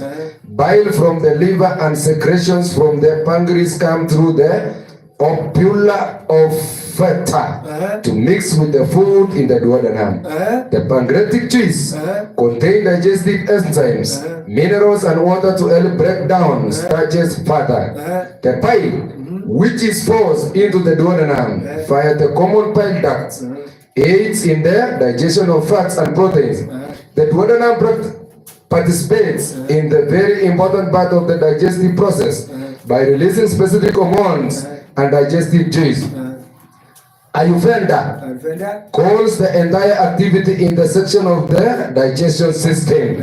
Bile from the liver and secretions from the pancreas come through the opula of feta to mix with the food in the duodenum. The pancreatic juice contain digestive enzymes, minerals and water to help break down starches further. The bile, which is forced into the duodenum via the common bile duct, aids in the digestion of fats and proteins. The duodenum participates in the very important part of the digestive process by releasing specific hormones and digestive juice. Ayurveda calls the entire activity in the section of the digestion system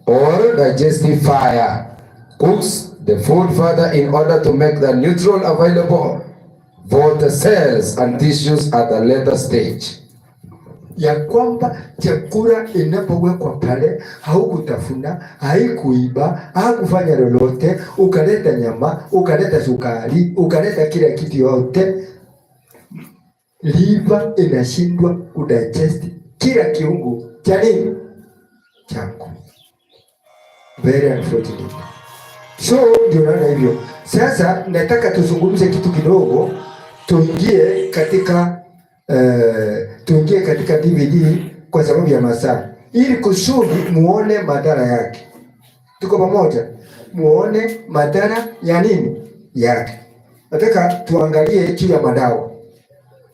or digestive fire. Cooks the food further in order to make the nutrient available for the cells and tissues at a later stage. Ya kwamba chakula inapowekwa pale haukutafuna, haikuiba, hakufanya lolote, ukaleta nyama, ukaleta sukari, ukaleta kila kitu yote, liver inashindwa kudigest kila kiungo cha nini chako. Very unfortunate. So ndio naona hivyo. Sasa nataka tuzungumze kitu kidogo, tuingie katika DVD kwa sababu ya masaa, ili kusudi muone madhara yake. Tuko pamoja? Muone madhara ya nini yake. Nataka tuangalie juu ya madawa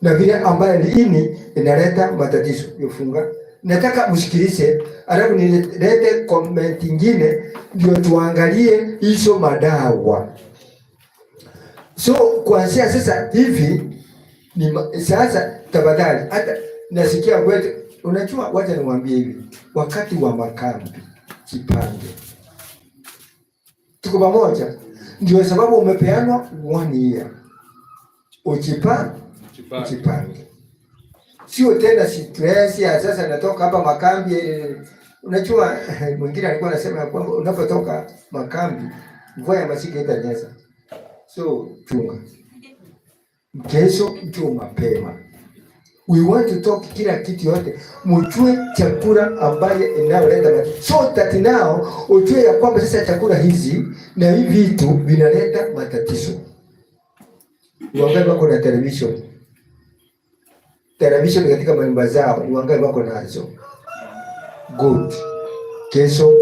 na vile ambayo ini inaleta matatizo yofunga. Nataka msikilize, alafu nilete comment nyingine ndio tuangalie hizo madawa. So kuanzia sasa hivi sasa tafadhali, hata nasikia wewe unajua, wacha niwaambie hivi, wakati wa makambi jipange. Tuko pamoja? Ndio sababu umepeanwa 1 year. Ujipange. Sio tena stress ya sasa natoka hapa makambi. Unajua mwingine alikuwa anasema kwamba unapotoka makambi mvua ya masika itanyesha. So chunga. Kesho njoo mapema. We want to talk kila kitu yote. Mjue chakula ambaye inaleta so that now ujue ya kwamba sasa chakula hizi na hivi vitu vinaleta matatizo. Wangapi wako na television? Television katika manyumba zao, wangapi wako nazo? Good. Kesho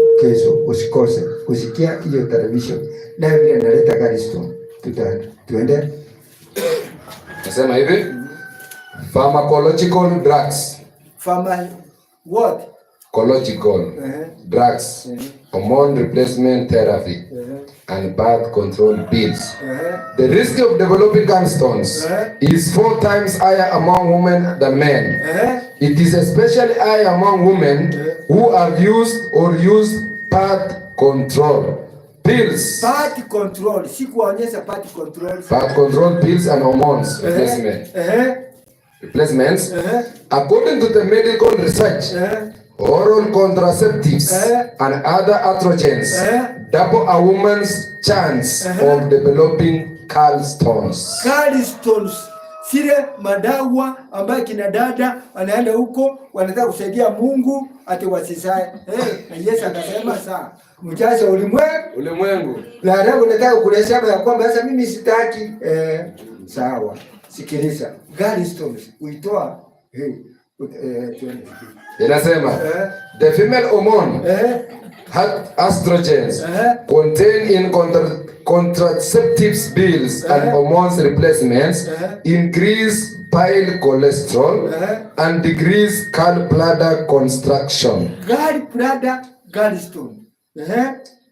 usikose kusikia hiyo television. Na vile inaleta gallstone. Tuende. Nasema hivi, pharmacological drugs. What? Ecological drugs, hormone replacement therapy, and birth control pills. The risk of developing gallstones is 4 times higher among women than men. It is especially high among women who have used or use birth control pills. Birth control, sikuonyesha birth control. Birth control pills and hormones replacements. According to the medical research, oral contraceptives and other estrogens double a woman's chance of developing gallstones. Gallstones, sile madawa ambayo kina dada wanaenda huko wanataka kusaidia Mungu ati wasisae. Na Yesu akasema saa mjaze ulimwengu. Na leo nataka kulesema ya kwamba sasa mimi sitaki. Sawa. Sikiliza. Gallstones uitoa inasema the female hormone estrogens contained in contraceptives pills and hormones replacements increase bile cholesterol and decrease gallbladder construction. Gallbladder, gallstone.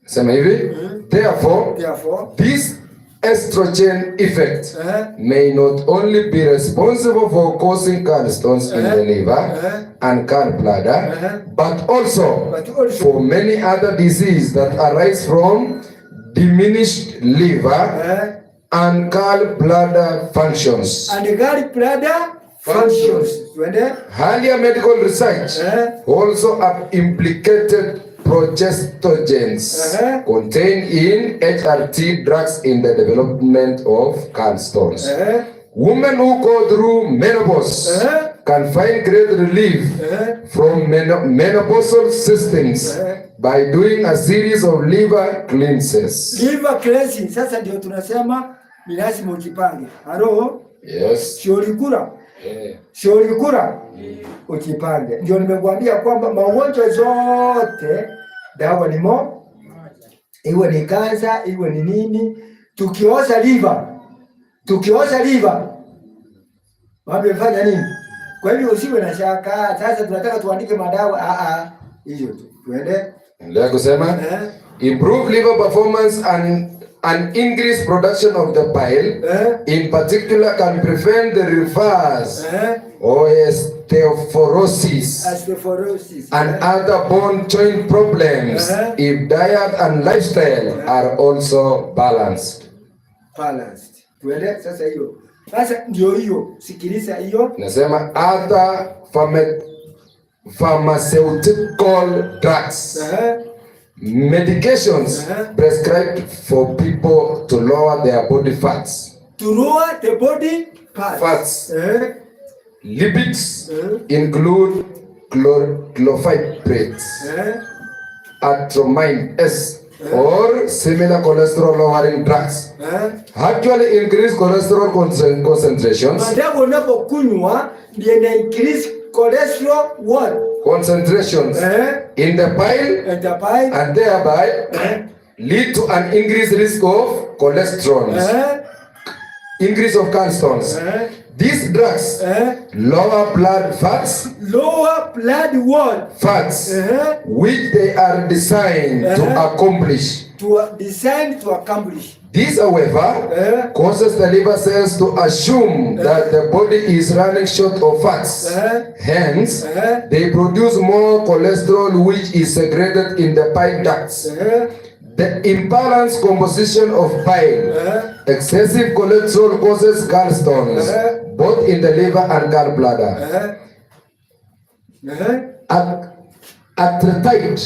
Sema hivi, therefore this estrogen effect may not only be responsible for causing gallstones in the liver and gallbladder, but also for many other diseases that arise from diminished liver and gallbladder functions. Earlier medical research also have implicated progestogens contained in HRT drugs in the development of gallstones. Women who go through menopause can find great relief from menopausal systems by doing a series of liver cleanses. Liver cleansing, sasa ndio tunasema ni lazima ujipange. Halo? Yes. Ulikula ujipange. Ndio nimekuambia kwamba magonjwa zote dawa ni iwe ni kansa, iwe ni nini, tukioza liver wamefanya nini? Kwa hivyo usiwe na shaka. Sasa tunataka tuandike madawa hiyo tu. Tuende. Ndio kusema improve liver performance and increase production of the bile in particular can prevent the reverse osteoporosis and other bone joint problems if diet and lifestyle are also balanced. Tuende sasa hiyo. Sasa ndio hiyo. Sikiliza hiyo. Nasema other pharmaceutical drugs. Medications prescribed for people to lower their body fats. To lower the body fats. Lipids include chlorfibrates, atropine S, or similar cholesterol lowering drugs. Actually increase cholesterol concentrations. Madawa unapokunywa ndio ina increase cholesterol concentrations in the bile and thereby lead to an increased risk of cholesterol, increase of gallstones. These drugs lower blood fats, which they are designed to accomplish. This, however, causes the liver cells to assume that the body is running short of fats. Hence, they produce more cholesterol, which is secreted in the bile ducts. The imbalanced composition of bile, excessive cholesterol causes gallstones, both in the liver and gallbladder. Atretide,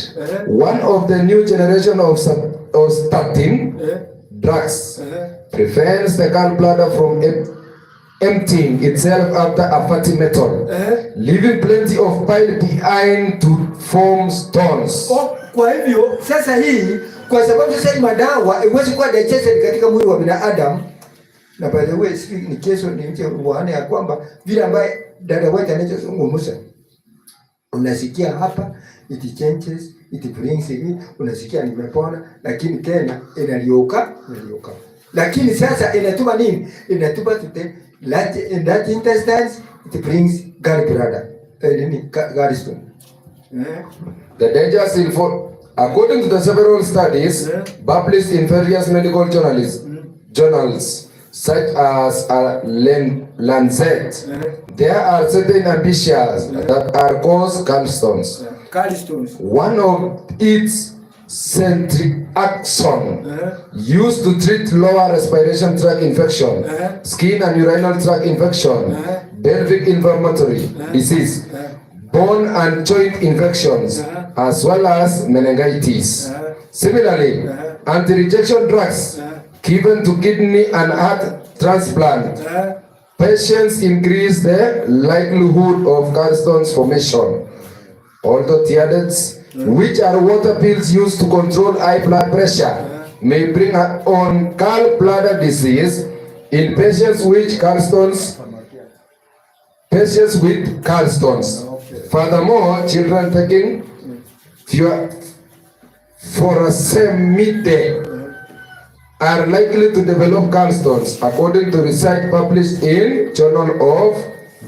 one of the new generation of statin drugs, prevents the gallbladder from emptying itself after a fatty metal, leaving plenty of bile behind to form stones. Kwa hivyo sasa hii, kwa sababu sasa madawa iwezi kuwa digested katika mwili wa binadamu. Na by the way, ni kesho ni mche uone ya kwamba vile ambaye dada wetu anachozungumza, unasikia hapa it changes, it brings hivi, unasikia nimepona, lakini tena inalioka. Lakini sasa inatuma nini? Inatuma tute large intestines, it brings gallbladder, gallstone. The dangers according to the several studies published in various medical journals such as Lancet, there are certain ambitious that are cause gallstones. One of its centriaxone used to treat lower respiration tract infection, skin and urinary tract infection, pelvic inflammatory disease, bone and joint infections, as well as meningitis. Similarly, anti-rejection drugs given to kidney and heart transplant patients increase the likelihood of gallstones formation. Although thiazides, which are water pills used to control high blood pressure, may bring on gallbladder disease in patients with gallstones. Furthermore, children taking furosemide are likely to develop gallstones, according to research published in Journal of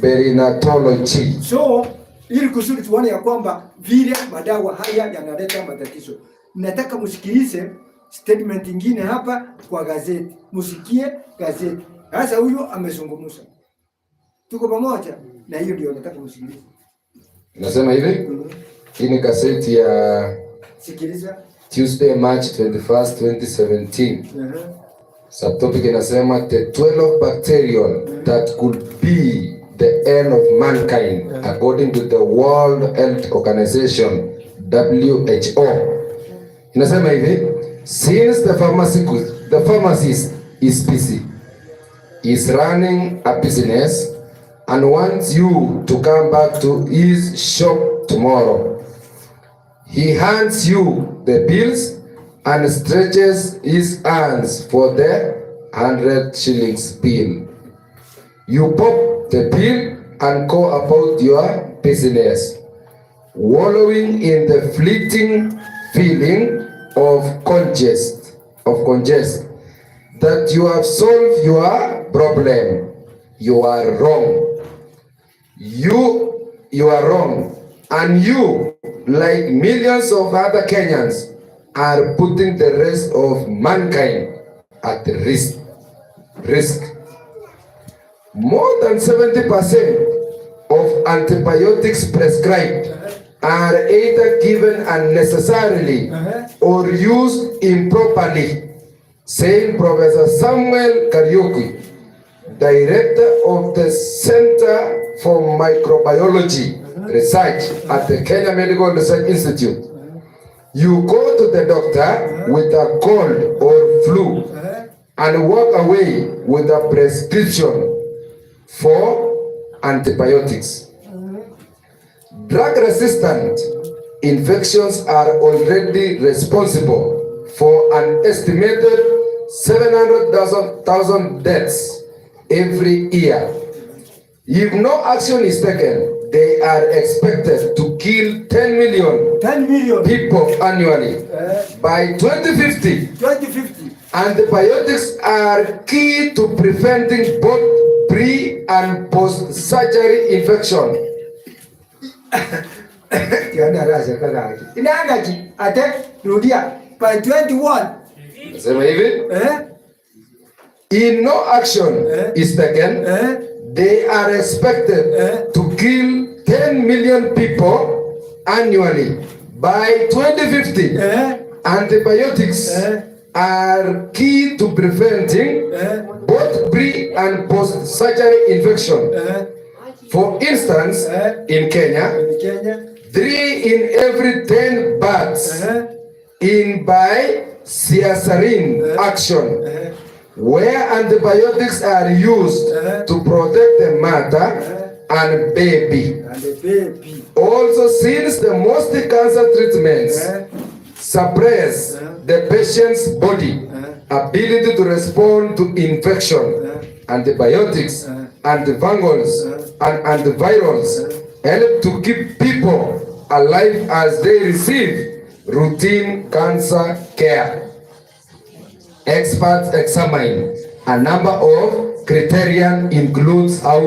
Perinatology. So, ili kusudi tuone ya kwamba vile madawa haya yanaleta matatizo. nataka msikilize statement nyingine hapa kwa gazeti. Msikie gazeti. Sasa huyo amezungumza. Tuko pamoja? Na hiyo ndio nataka msikilize. Nasema hivi? Hii ni gazeti ya sikiliza. Tuesday March 21st, 2017. Subtopic inasema the 12 bacterial that could be the end of mankind according to the World Health Organization WHO. Inasema hivi, since the pharmacist is busy, is running a business and wants you to come back to his shop tomorrow, he hands you the bills and stretches his hands for the 100 shillings bill. You pop the bill and go about your business, wallowing in the fleeting feeling of congest that you have solved your problem. You are wrong. You are wrong. And you, like millions of other Kenyans, are putting the rest of mankind at risk. More than 70% of antibiotics prescribed are either given unnecessarily or used improperly, saying Professor Samuel Kariuki, director of the Center for Microbiology Research at the Kenya Medical Research Institute. You go to the doctor with a cold or flu and walk away with a prescription for antibiotics. Drug-resistant infections are already responsible for an estimated 700,000 deaths every year. If no action is taken, they are expected to kill 10 million people annually. By 2050, antibiotics are key to preventing both pre- and post-surgery infection. By 21. If no action is taken, they are expected to kill 10 million people annually. By 2050, antibiotics are key to preventing both pre- and post-surgery infection. For instance, in Kenya, 3 in every 10 births in by cesarean action, where antibiotics are used to protect the mother and baby. Also, since the most cancer treatments suppress the patient's body ability to respond to infection, antibiotics, antifungals, and antivirals help to keep people alive as they receive routine cancer care. Experts examine a number of criteria, includes how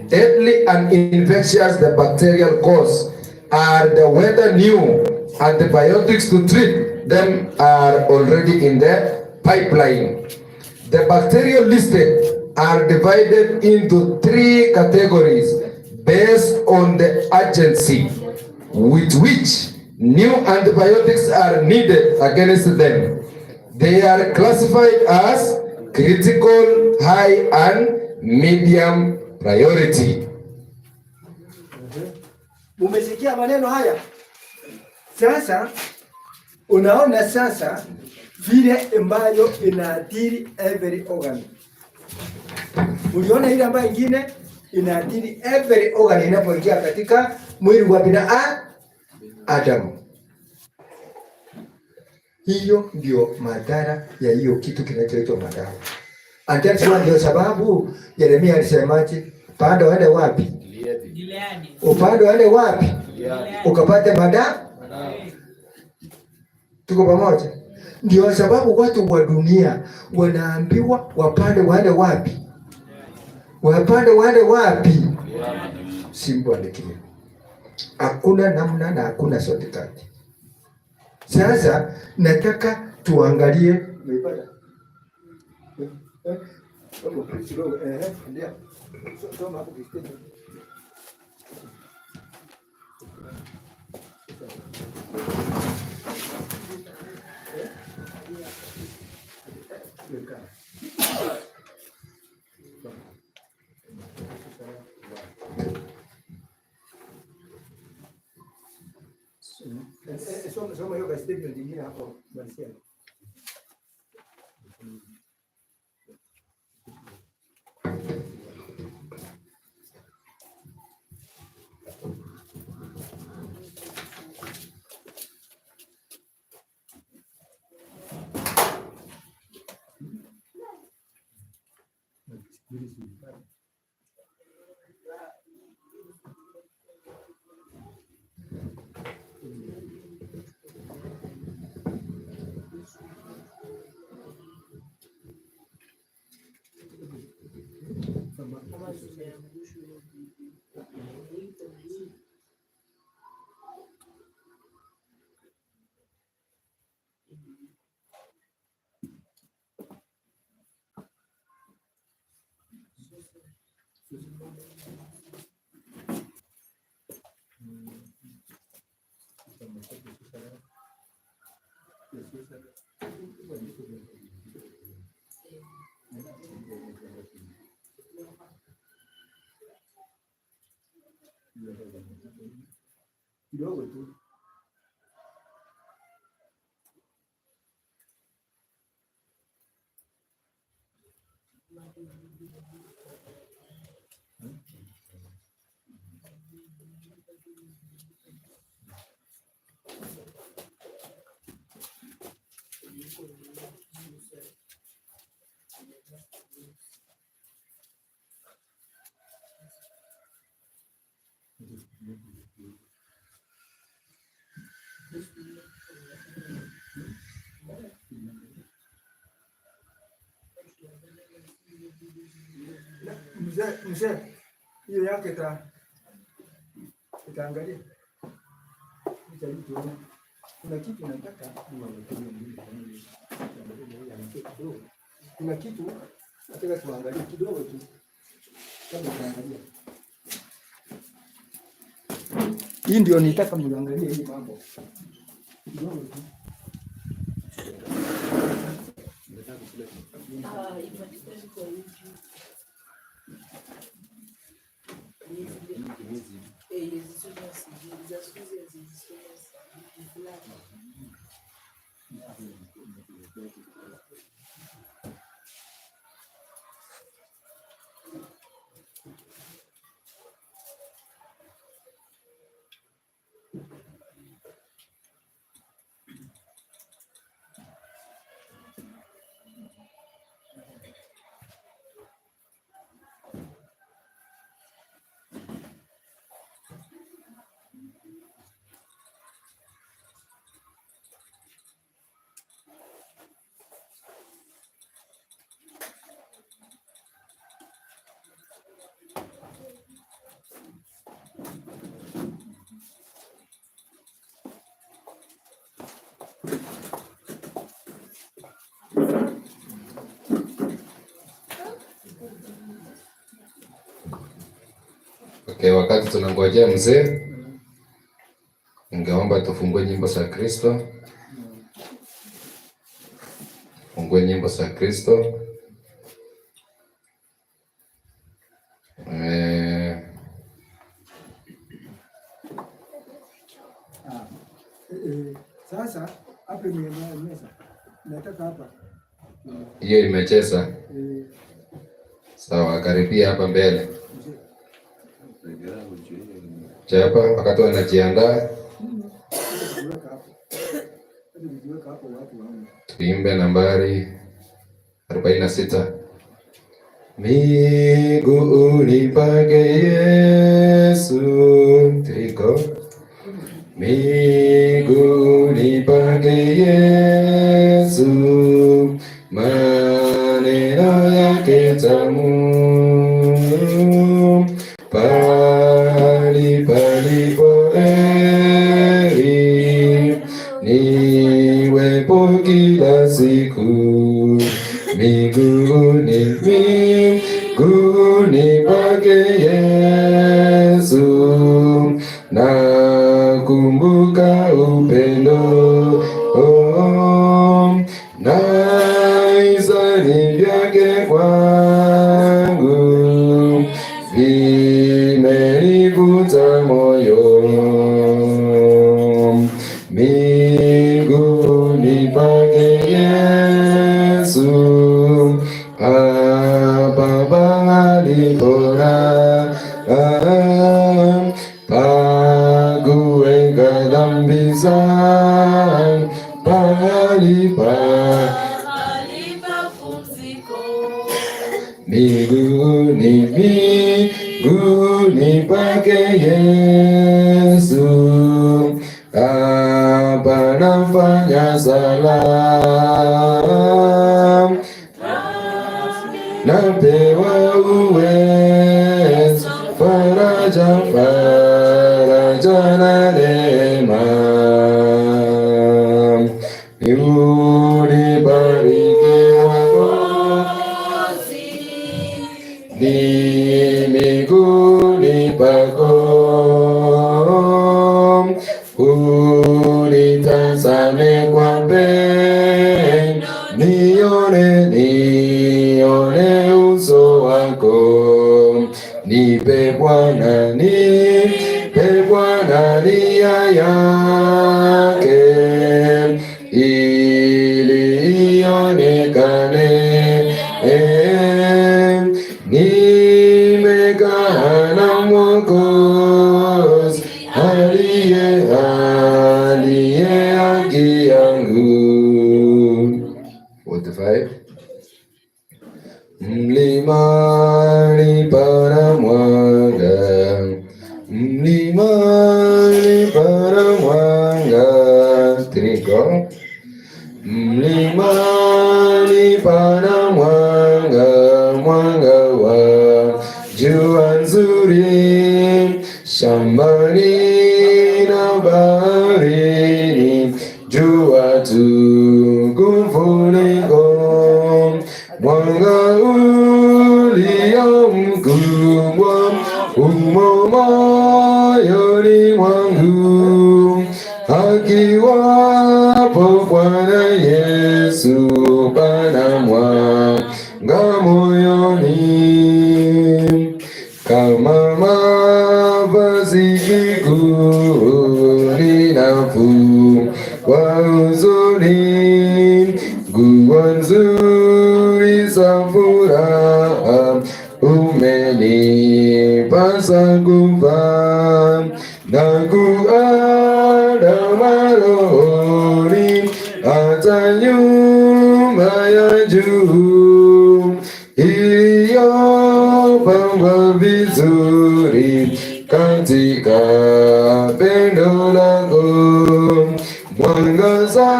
deadly and infectious the bacterial cause are, the whether new antibiotics to treat them are already in the pipeline. The bacteria listed are divided into 3 categories based on the urgency with which new antibiotics are needed against them. They are classified as critical, high, and medium priority. Umesikia maneno haya? Sasa unaona sasa vile ambayo inaathiri every organ. Uliona ile ambayo ingine inaathiri every organ inapoingia katika mwili wa binadamu. Hiyo ndio madhara ya hiyo kitu kinachoitwa madawa. Antasema ndio sababu Yeremia alisemaje? Upande waende wapi? Gileadi. Upande waende wapi? Gileadi. Ukapate madawa? Tuko pamoja? Ndio sababu watu wa dunia wanaambiwa wapande waende wapi? Wapande waende wapi? Simbo alikia. Hakuna namna na hakuna shortcut. Sasa nataka tuangalie soma hiyo statement nyingine hapo Marcia. Kidogo tu. Mzee, hiyo yake itaangalia. Kuna kitu nataka kuna kitu nataka tuangalie kidogo tu. Kama tuangalia. Hii ndio nitaka muangalie hii mambo. Kidogo tu. Okay, wakati tunangojea mzee, ningeomba tufungue nyimbo za Kristo. Fungue nyimbo za Kristo. Sasa hapa nimemaliza. Nataka hapa. Hiyo imecheza. Sawa, karibia hapa mbele. Hapa wakati wanajiandaa. Tuimbe nambari 46. Miguuni pake Yesu triko. Miguuni pake Yesu maneno yake tamu. Pali palipo heri ni siku, miguuni pake Yesu, nakumbuka upendo na hisani vyake kwangu, vimenivuta moyo. Miguuni pake Yesu, hapa mahali bora pa kuweka dhambi zangu, mahali pa miguuni pake Yesu, hapa nafanya salam, napewa uwezo, faraja na neema. Ulibarikiwa ni miguuni pako, unitazame kwa mbele, nione uso wako, nipe Bwana nia yake, ili ionekane nimekaa na Mwokozi aliye haki yangu. 45. Mlimani pana mwanga, mlimani pana mwanga, Triko. Mlimani pana mwanga wa jua nzuri, shambani na baharini, jua tukufu liko, mwanga ulio mkubwa umo moyoni mwangu, akiwapo Bwana Yesu, pana mwanga moyoni, kama mavazi mbinguni, nafuu wa huzuni, nguo nzuri za furaha umenipasa kuvaa, na kuandama rohoni hata nyumba ya juu, iliyopambwa vizuri katika pendo lako, mwangaza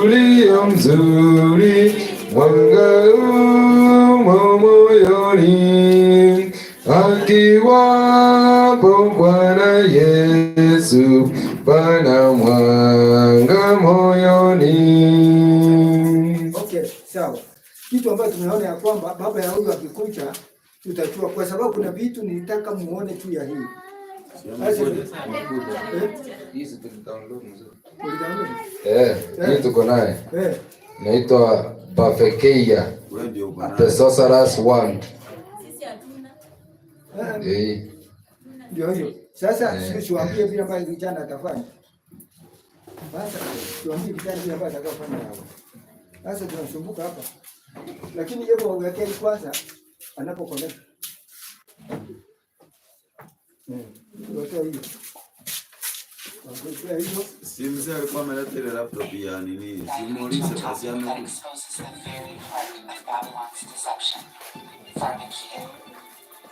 ulio mzuri, mwanga umo moyoni, akiwapo Bwana Yesu, pana mwanga moyoni. Okay, sawa. Kitu ambacho tumeona ya kwamba baba ya huyu akikucha tutachua, kwa sababu kuna vitu nilitaka muone tu ya hii. Hii tuko naye. Naitwa Bafekeia, the sorcerer's wand. Ndio hiyo. Sasa siwaambie vile ambavyo vijana atafanya. Basi tuambie vijana vile ambavyo atakafanya hapo. Sasa tunasumbuka hapa. Lakini yeye wawekee kwanza anapo connect. Ndio hiyo. Si mzee alikuwa ameleta ile laptop ya nini? Simuulize kazi yangu.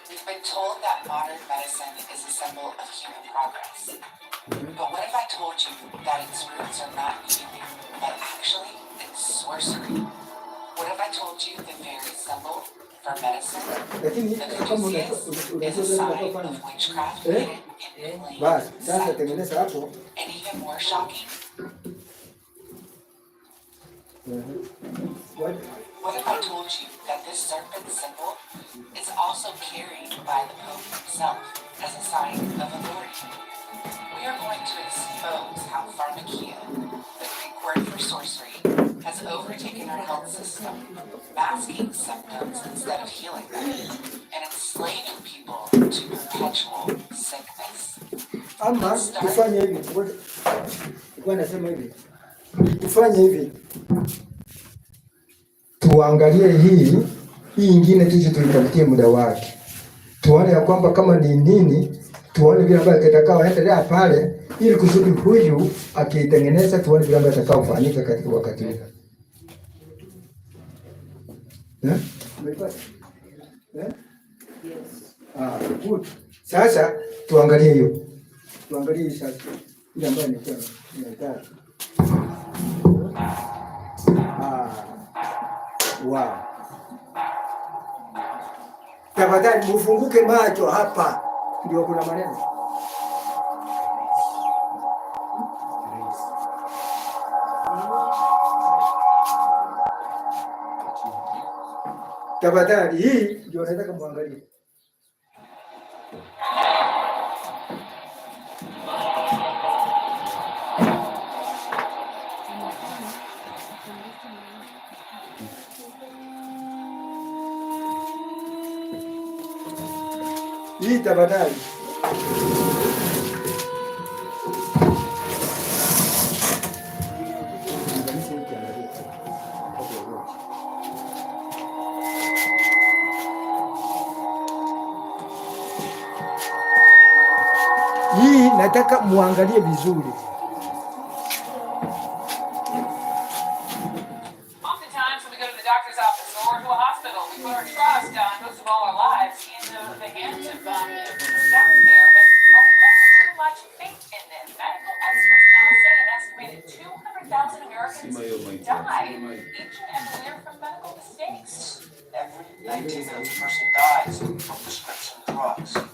We've been told that modern medicine is a symbol of human progress. But what if I told you that its roots are not healing, but actually it's sorcery? What if I told you the very symbol for medicine, the caduceus, is a sign of witchcraft hidden in plain sight? And even more shocking, What if I told you that this serpent symbol is also carried by the Pope himself as a sign of authority? We are going to expose how pharmakia, the Greek word for sorcery, has overtaken our health system, masking symptoms instead of healing them, and enslaving people to perpetual sickness. Ama tufanye hivi. Kwa nasema hivi. Tufanye hivi. Tuangalie hii ingine tuje tuitafutie muda wake. Tuone ya kwamba kama ni nini, tuone vile ambavyo kitakaoendelea pale ili kusudi huyu akitengeneza, tuone vile ambavyo atakaofanyika katika wakati huu. Good. Sasa tuangalie hiyo. Tuangalie sasa ile ambayo nilikuwa wow. Tafadhali mufunguke macho hapa. Ndio kuna maneno. Tafadhali hii ndio nataka muangalie. Hii tafadhali. Hii nataka muangalie vizuri.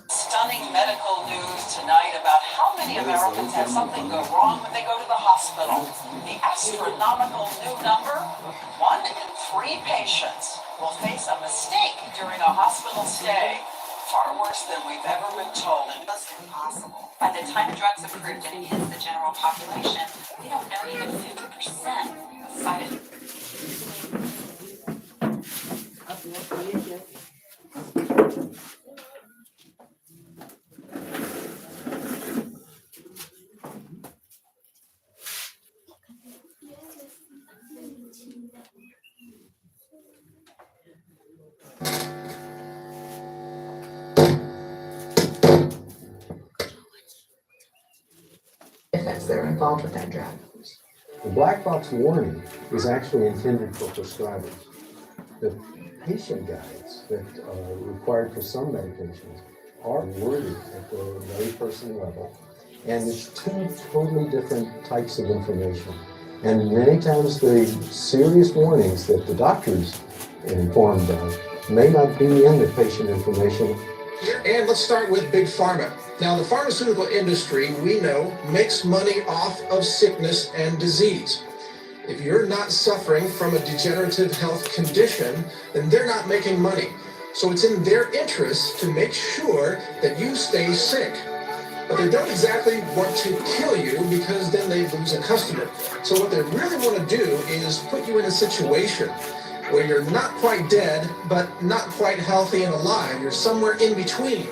Stunning medical news tonight about how many Americans have something go wrong when they go to the hospital. The astronomical new number, 1 in 3 patients will face a mistake during a hospital stay. Far worse than we've ever been told. It was impossible. By the time drugs approved and hit the general population, we don't know even 50% of side effects. Effects that are involved with that drug. The black box warning is actually intended for prescribers. The patient guides that are required for some medications are worded at the layperson level, and it's 2 totally different types of information. And many times the serious warnings that the doctors are informed of may not be in the patient information. And let's start with Big Pharma. Now, the pharmaceutical industry, we know, makes money off of sickness and disease. If you're not suffering from a degenerative health condition, then they're not making money. So it's in their interest to make sure that you stay sick. But they don't exactly want to kill you because then they lose a customer. So what they really want to do is put you in a situation where you're not quite dead, but not quite healthy and alive. You're somewhere in between.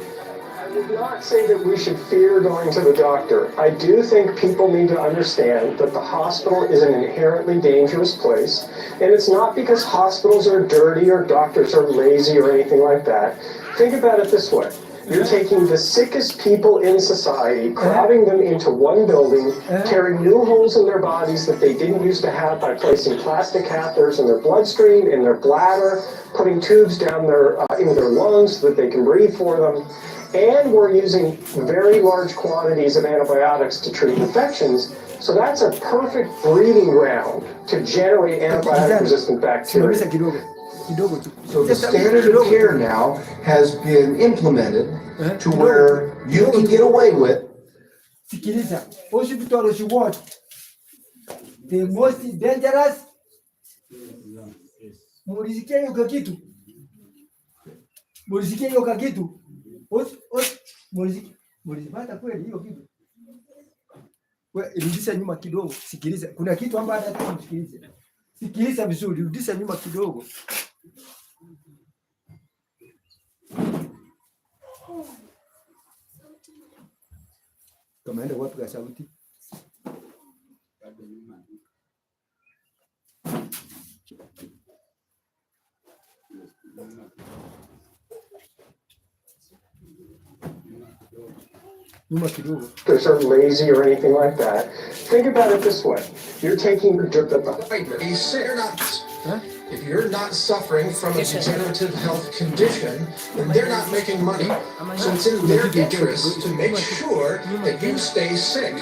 I would not say that we should fear going to the doctor. I do think people need to understand that the hospital is an inherently dangerous place, and it's not because hospitals are dirty or doctors are lazy or anything like that. Think about it this way. You're taking the sickest people in society, crowding them into one building, tearing new holes in their bodies that they didn't used to have by placing plastic catheters in their bloodstream, in their bladder, putting tubes down their in their lungs so that they can breathe for them. And we're using very large quantities of antibiotics to treat infections. So that's a perfect breeding ground to generate antibiotic-resistant bacteria. So the standard of care now has been implemented to where you can get away with. Sikiliza, hospitals you want the most dangerous Mulisikia hiyo kitu? Mulisikia hiyo kitu? Mulipata kweli hiyo kitu? Wewe rudisha nyuma kidogo, sikiliza. Kuna kitu ambacho hata msikilize. Sikiliza vizuri, rudisha nyuma kidogo. Kama enda wapi kwa sauti? Doctors are lazy or anything like that. Think about it this way. You're taking if you're not suffering from a degenerative health condition, then they're not making money. So it's in their interest to make sure that you stay sick.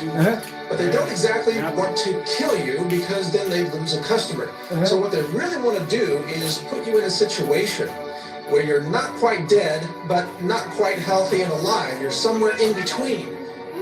But they don't exactly want to kill you because then they lose a customer. So what they really want to do is put you in a situation where you're not quite dead, but not quite healthy and alive. You're somewhere in between.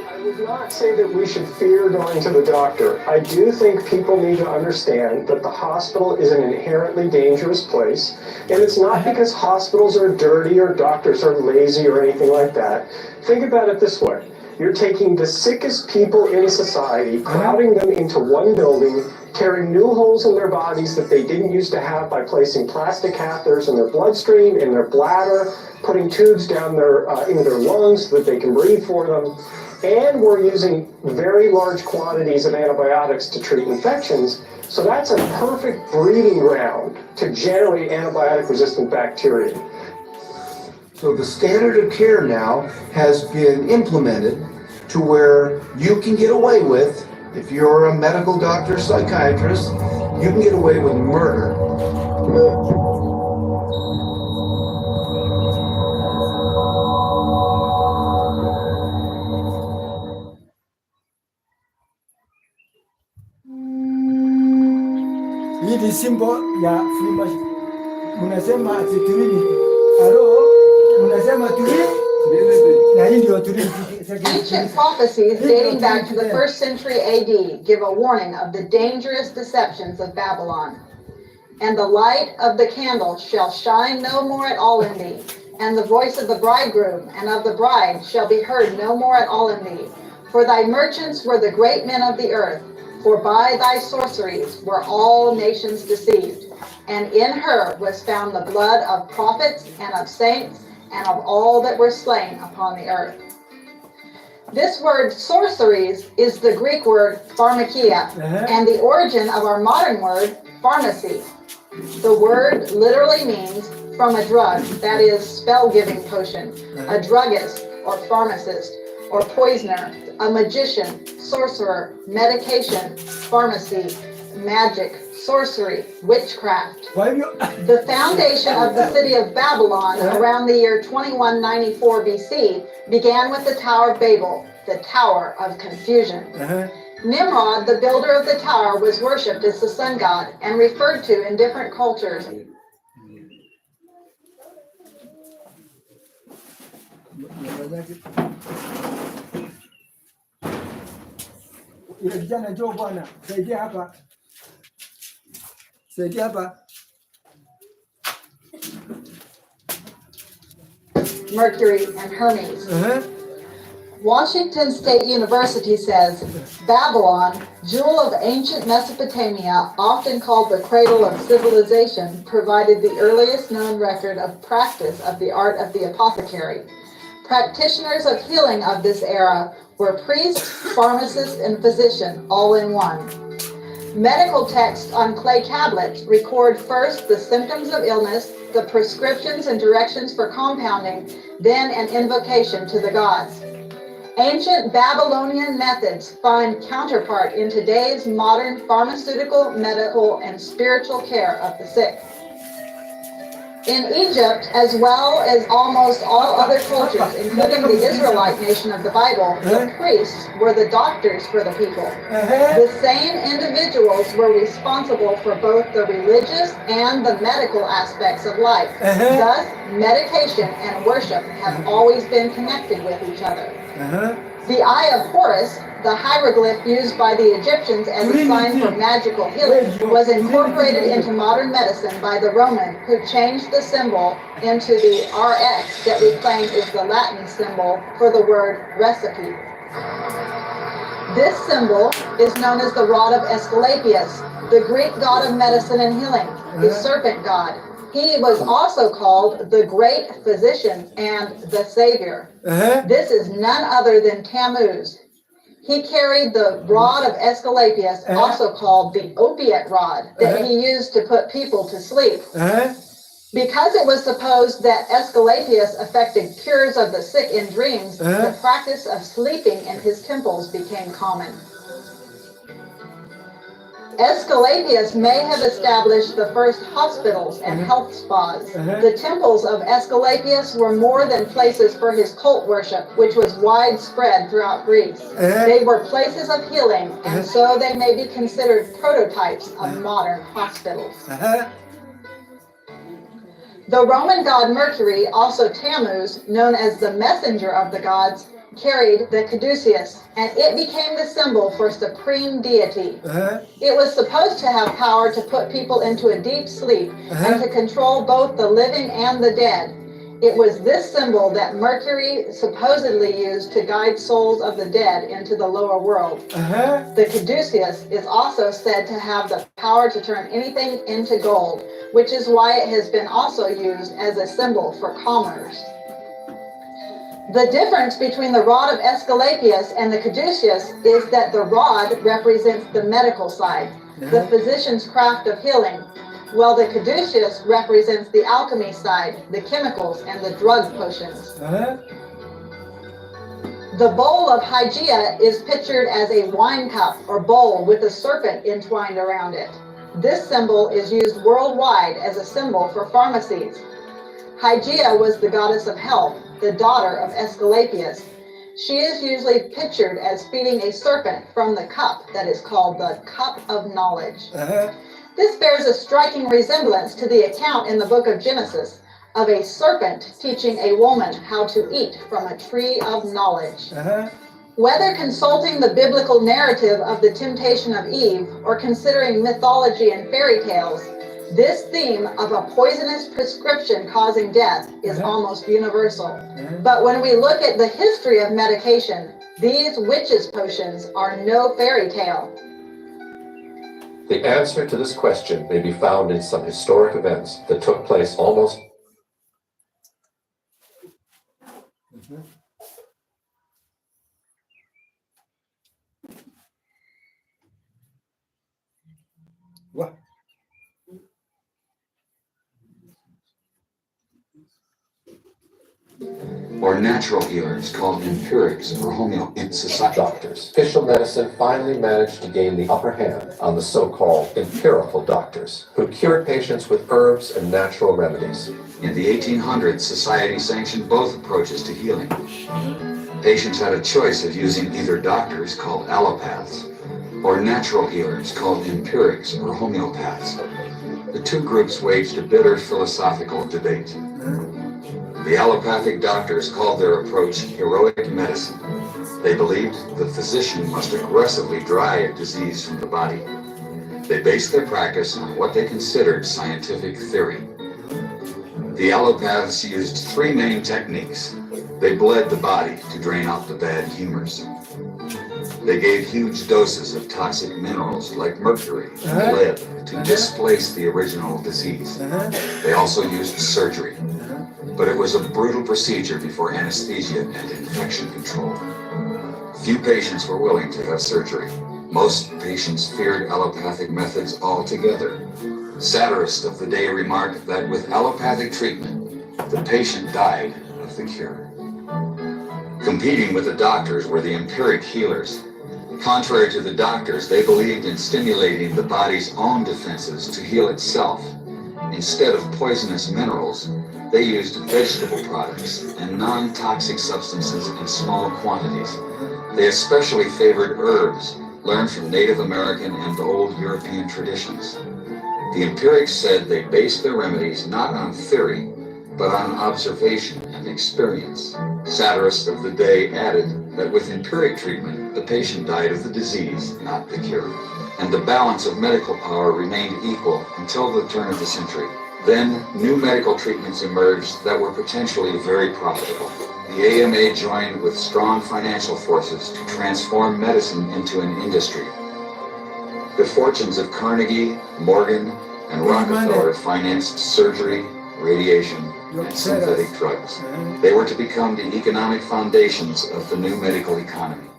I would not say that we should fear going to the doctor. I do think people need to understand that the hospital is an inherently dangerous place, and it's not because hospitals are dirty or doctors are lazy or anything like that. Think about it this way. You're taking the sickest people in society, crowding them into one building, tearing new holes in their bodies that they didn't used to have by placing plastic catheters in their bloodstream, in their bladder, putting tubes down in their lungs so that they can breathe for them. And we're using very large quantities of antibiotics to treat infections. So that's a perfect breeding ground to generate antibiotic-resistant bacteria. So the standard of care now has been implemented to where you can get away with, if you're a medical doctor, psychiatrist, you can get away with murder. Hii ni symbol ya Freemason. Munasema Trinity. Hello, munasema Trinity. Na hii ndio Trinity. Ancient prophecies dating back to the 1st century AD give a warning of the dangerous deceptions of Babylon. And the light of the candle shall shine no more at all in thee, and the voice of the bridegroom and of the bride shall be heard no more at all in thee. For thy merchants were the great men of the earth, for by thy sorceries were all nations deceived. And in her was found the blood of prophets and of saints and of all that were slain upon the earth. This word sorceries is the Greek word pharmakia, and the origin of our modern word pharmacy. The word literally means from a drug, that is spell-giving potion, a druggist or pharmacist or poisoner, a magician, sorcerer, medication, pharmacy, magic, sorcery, witchcraft. The foundation of the city of Babylon around the year 2194 BC began with the Tower of Babel, the Tower of Confusion. Nimrod, the builder of the tower, was worshipped as the sun god and referred to in different cultures. Vijana njoo bwana, saidia hapa. Saidia hapa. Mercury and Hermes. Washington State University says, Babylon, jewel of ancient Mesopotamia, often called the cradle of civilization, provided the earliest known record of practice of the art of the apothecary. Practitioners of healing of this era were priest, pharmacist, and physician, all in one. Medical texts on clay tablets record first the symptoms of illness, the prescriptions and directions for compounding, then an invocation to the gods. Ancient Babylonian methods find counterpart in today's modern pharmaceutical, medical, and spiritual care of the sick. In Egypt, as well as almost all other cultures, including the Israelite nation of the Bible, the priests were the doctors for the people. The same individuals were responsible for both the religious and the medical aspects of life. Thus, medication and worship have always been connected with each other. The Eye of Horus, the hieroglyph used by the Egyptians as a sign for magical healing, was incorporated into modern medicine by the Roman, who changed the symbol into the RX that we claim is the Latin symbol for the word recipe. This symbol is known as the rod of Asclepius, the Greek god of medicine and healing, the serpent god. He was also called the Great Physician and the Savior. This is none other than Tammuz. He carried the rod of Asclepius, also called the opiate rod, that he used to put people to sleep. Because it was supposed that Asclepius affected cures of the sick in dreams, the practice of sleeping in his temples became common. Asclepius may have established the first hospitals and health spas. The temples of Asclepius were more than places for his cult worship, which was widespread throughout Greece. They were places of healing, and so they may be considered prototypes of modern hospitals. The Roman god Mercury, also Tammuz, known as the messenger of the gods, carried the caduceus, and it became the symbol for supreme deity. It was supposed to have power to put people into a deep sleep and to control both the living and the dead. It was this symbol that Mercury supposedly used to guide souls of the dead into the lower world. The caduceus is also said to have the power to turn anything into gold, which is why it has been also used as a symbol for commerce. The difference between the rod of Asclepius and the caduceus is that the rod represents the medical side, the physician's craft of healing, while the caduceus represents the alchemy side, the chemicals and the drug potions. The bowl of Hygeia is pictured as a wine cup or bowl with a serpent entwined around it. This symbol is used worldwide as a symbol for pharmacies. Hygeia was the goddess of health, the daughter of Asclepius. She is usually pictured as feeding a serpent from the cup that is called the cup of knowledge. This bears a striking resemblance to the account in the book of Genesis of a serpent teaching a woman how to eat from a tree of knowledge. Whether consulting the biblical narrative of the temptation of Eve or considering mythology and fairy tales, this theme of a poisonous prescription causing death is almost universal. But when we look at the history of medication, these witches' potions are no fairy tale. The answer to this question may be found in some historic events that took place almost. What? Or natural healers called empirics or society Doctors. Official medicine finally managed to gain the upper hand on the so-called empirical doctors, who cured patients with herbs and natural remedies. In the 1800s, society sanctioned both approaches to healing. Patients had a choice of using either doctors called allopaths or natural healers called empirics or homeopaths. The two groups waged a bitter philosophical debate. The allopathic doctors called their approach heroic medicine. They believed the physician must aggressively drive disease from the body. They based their practice on what they considered scientific theory. The allopaths used three main techniques. They bled the body to drain out the bad humors. They gave huge doses of toxic minerals like mercury and lead to displace the original disease. They also used surgery, but it was a brutal procedure before anesthesia and infection control. Few patients were willing to have surgery. Most patients feared allopathic methods altogether. Satirists of the day remarked that with allopathic treatment, the patient died of the cure. Competing with the doctors were the empiric healers. Contrary to the doctors, they believed in stimulating the body's own defenses to heal itself. Instead of poisonous minerals, they used vegetable products and non-toxic substances in small quantities. They especially favored herbs, learned from Native American and old European traditions. The empirics said they based their remedies not on theory, but on observation and experience. Satirists of the day added that with empiric treatment, the patient died of the disease, not the cure. And the balance of medical power remained equal until the turn of the century. Then, new medical treatments emerged that were potentially very profitable. The AMA joined with strong financial forces to transform medicine into an industry. The fortunes of Carnegie, Morgan, and Rockefeller financed surgery, radiation, and synthetic drugs. They were to become the economic foundations of the new medical economy.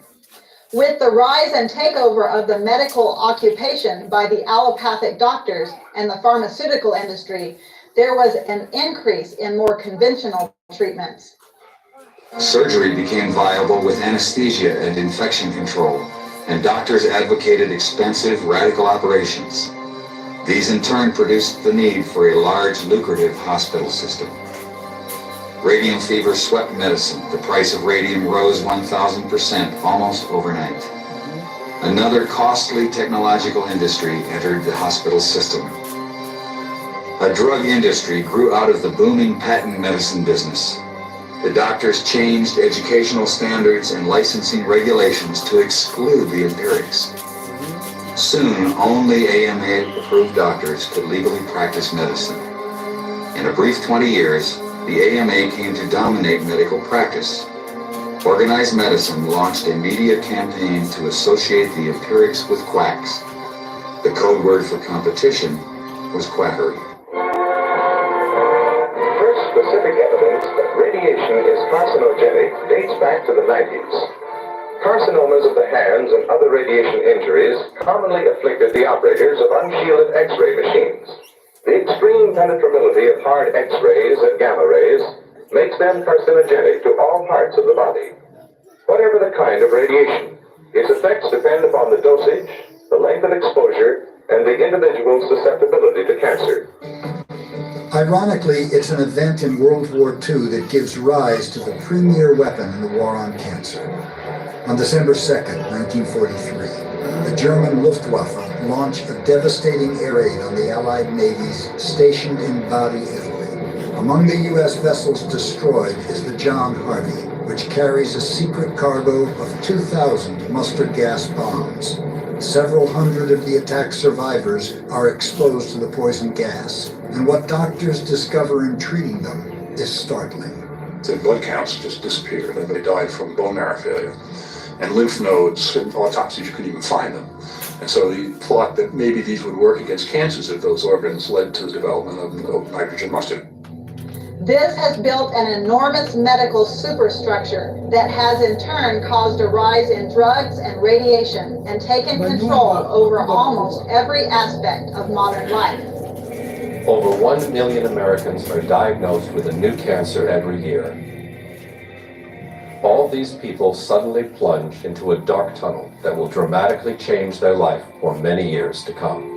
With the rise and takeover of the medical occupation by the allopathic doctors and the pharmaceutical industry, there was an increase in more conventional treatments. Surgery became viable with anesthesia and infection control, and doctors advocated expensive, radical operations. These in turn produced the need for a large, lucrative hospital system. Radium fever swept medicine. The price of radium rose 1,000% almost overnight. Another costly technological industry entered the hospital system. A drug industry grew out of the booming patent medicine business. The doctors changed educational standards and licensing regulations to exclude the empirics. Soon, only AMA-approved doctors could legally practice medicine. In a brief 20 years, the AMA came to dominate medical practice. Organized Medicine launched a media campaign to associate the empirics with quacks. The code word for competition was quackery. First specific evidence that radiation is carcinogenic dates back to the 90s. Carcinomas of the hands and other radiation injuries commonly afflicted the operators of unshielded X-ray machines. The extreme penetrability of hard X-rays and gamma rays makes them carcinogenic to all parts of the body. Whatever the kind of radiation, its effects depend upon the dosage, the length of exposure, and the individual's susceptibility to cancer. Ironically, it's an event in World War II that gives rise to the premier weapon in the war on cancer. On December 2nd, 1943, the German Luftwaffe launched a devastating air raid on the Allied navies stationed in Bari, Italy. Among the U.S. vessels destroyed is the John Harvey, which carries a secret cargo of 2,000 mustard gas bombs. Several hundred of the attack survivors are exposed to the poison gas, and what doctors discover in treating them is startling. The blood counts just disappeared. Everybody died from bone marrow failure. And lymph nodes, and autopsies, you couldn't even find them. And so he thought that maybe these would work against cancers if those organs led to the development of nitrogen mustard. This has built an enormous medical superstructure that has in turn caused a rise in drugs and radiation and taken control over almost every aspect of modern life. Over 1 million Americans are diagnosed with a new cancer every year. All these people suddenly plunge into a dark tunnel that will dramatically change their life for many years to come.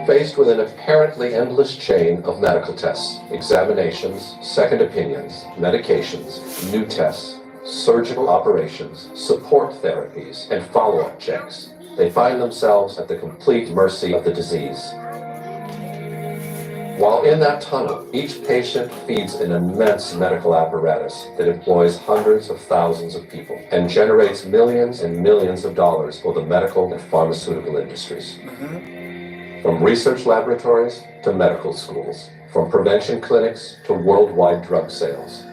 Faced with an apparently endless chain of medical tests, examinations, second opinions, medications, new tests, surgical operations, support therapies, and follow-up checks, they find themselves at the complete mercy of the disease. While in that tunnel, each patient feeds an immense medical apparatus that employs hundreds of thousands of people and generates millions and millions of dollars for the medical and pharmaceutical industries. From research laboratories to medical schools, from prevention clinics to worldwide drug sales.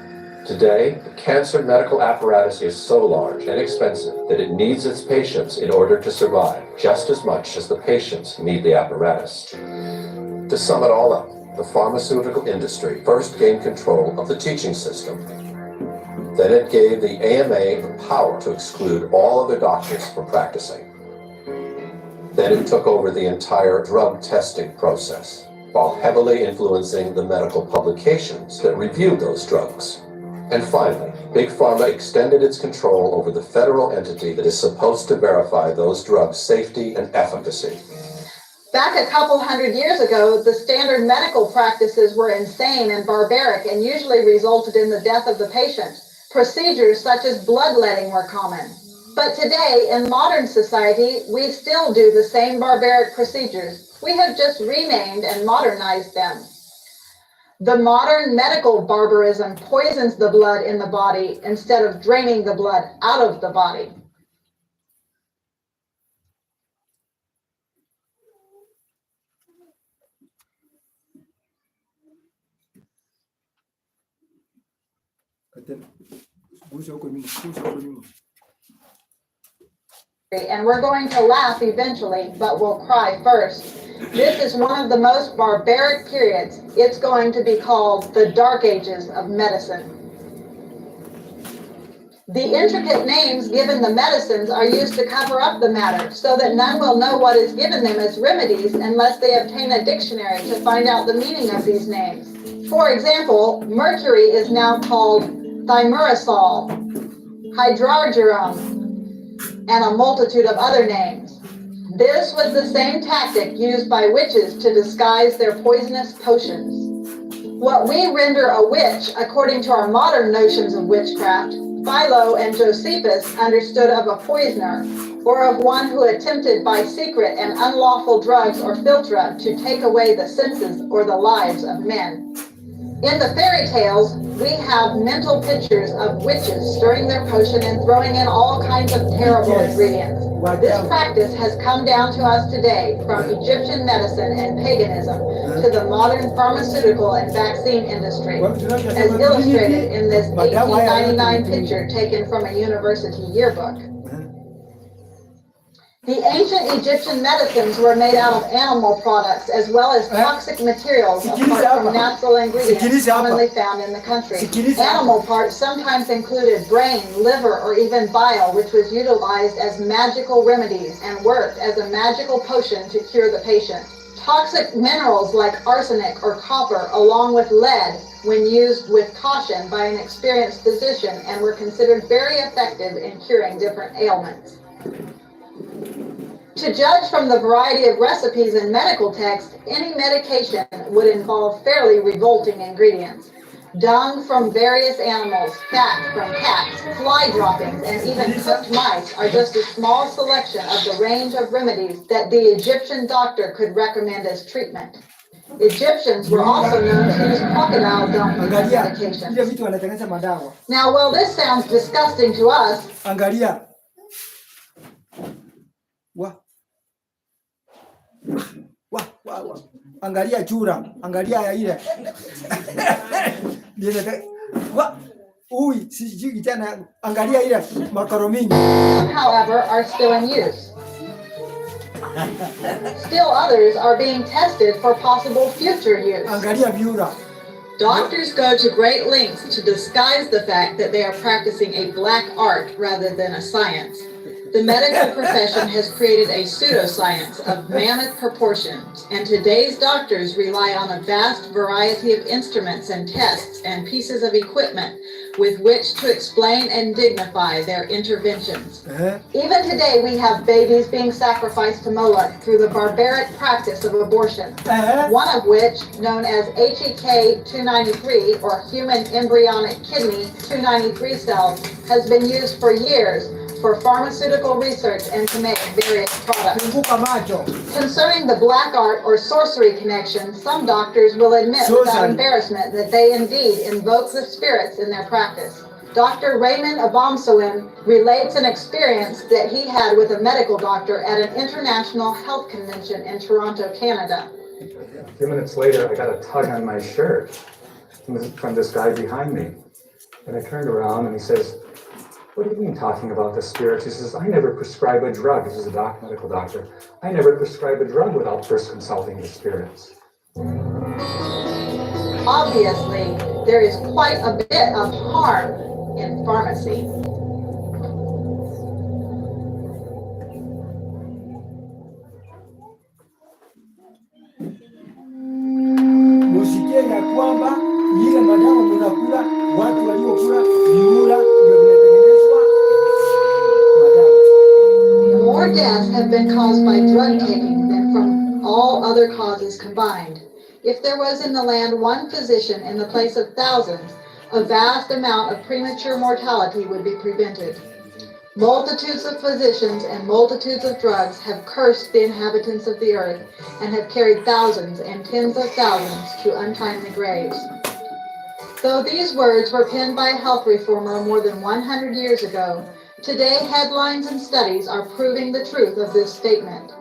Today, the cancer medical apparatus is so large and expensive that it needs its patients in order to survive just as much as the patients need the apparatus. To sum it all up, the pharmaceutical industry first gained control of the teaching system. Then it gave the AMA the power to exclude all other doctors from practicing. Then it took over the entire drug testing process, while heavily influencing the medical publications that reviewed those drugs. And finally, Big Pharma extended its control over the federal entity that is supposed to verify those drugs' safety and efficacy. Back a couple hundred years ago, the standard medical practices were insane and barbaric and usually resulted in the death of the patient. Procedures such as bloodletting were common. But today, in modern society, we still do the same barbaric procedures. We have just renamed and modernized them. The modern medical barbarism poisons the blood in the body instead of draining the blood out of the body. And we're going to laugh eventually, but we'll cry first. This is one of the most barbaric periods. It's going to be called the Dark Ages of medicine. The intricate names given the medicines are used to cover up the matter so that none will know what is given them as remedies unless they obtain a dictionary to find out the meaning of these names. For example, mercury is now called thimerosal, hydrargyrum, and a multitude of other names. This was the same tactic used by witches to disguise their poisonous potions. What we render a witch, according to our modern notions of witchcraft, Philo and Josephus understood of a poisoner, or of one who attempted by secret and unlawful drugs or philtra to take away the senses or the lives of men. In the fairy tales, we have mental pictures of witches stirring their potion and throwing in all kinds of terrible ingredients. This practice has come down to us today from Egyptian medicine and paganism to the modern pharmaceutical and vaccine industry, as illustrated in this 1899 picture taken from a university yearbook. The ancient Egyptian medicines were made out of animal products as well as toxic materials apart from natural ingredients commonly found in the country. Animal parts sometimes included brain, liver, or even bile, which was utilized as magical remedies and worked as a magical potion to cure the patient. Toxic minerals like arsenic or copper, along with lead, when used with caution by an experienced physician, and were considered very effective in curing different ailments. To judge from the variety of recipes in medical texts, any medication would involve fairly revolting ingredients. Dung from various animals, fat from cats, fly droppings, and even cooked mice are just a small selection of the range of remedies that the Egyptian doctor could recommend as treatment. Egyptians were also known to use crocodile dung as medication. Now, while this sounds disgusting to us, angalia chura, angalia ya ile. Ui, sijui tena, angalia ile makaromini. However, are still in use. Still others are being tested for possible future use. Angalia viura. Doctors go to great lengths to disguise the fact that they are practicing a black art rather than a science. The medical profession has created a pseudoscience of mammoth proportions, and today's doctors rely on a vast variety of instruments and tests and pieces of equipment with which to explain and dignify their interventions. Even today, we have babies being sacrificed to Moloch through the barbaric practice of abortion, one of which, known as HEK 293, or human embryonic kidney 293 cells, has been used for years for pharmaceutical research and to make various products. Concerning the black art or sorcery connection, some doctors will admit without embarrassment that they indeed invoke the spirits in their practice. Dr. Mwl.Onduso relates an experience that he had with a medical doctor at an international health convention in Toronto, Canada. A few minutes later, I got a tug on my shirt from this guy behind me. And I turned around and he says, "What do you mean talking about the spirits?" He says, "I never prescribe a drug." This is a medical doctor. "I never prescribe a drug without first consulting the spirits." Obviously, there is quite a bit of harm in pharmacy. Musikie ya kwamba ile madawa mnakula, watu waliokula viura ndio vinatengenezwa madawa. More deaths have been caused by drug taking than from all other causes combined. If there was in the land one physician in the place of thousands, a vast amount of premature mortality would be prevented. Multitudes of physicians and multitudes of drugs have cursed the inhabitants of the earth and have carried thousands and tens of thousands to untimely graves. Though these words were penned by a health reformer more than 100 years ago, today headlines and studies are proving the truth of this statement.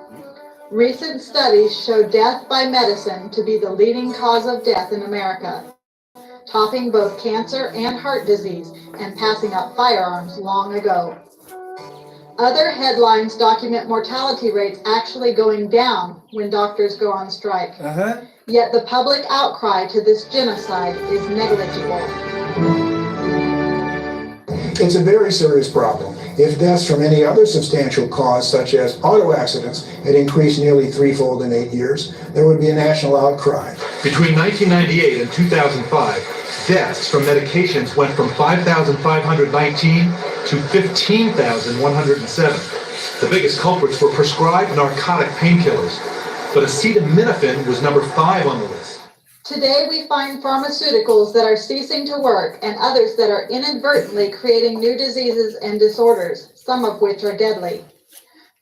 Recent studies show death by medicine to be the leading cause of death in America, topping both cancer and heart disease and passing up firearms long ago. Other headlines document mortality rates actually going down when doctors go on strike. Yet the public outcry to this genocide is negligible. It's a very serious problem. If deaths from any other substantial cause, such as auto accidents, had increased nearly threefold in 8 years, there would be a national outcry. Between 1998 and 2005, deaths from medications went from 5,519 to 15,107. The biggest culprits were prescribed narcotic painkillers, but acetaminophen was number 5 on the list. Today we find pharmaceuticals that are ceasing to work and others that are inadvertently creating new diseases and disorders, some of which are deadly.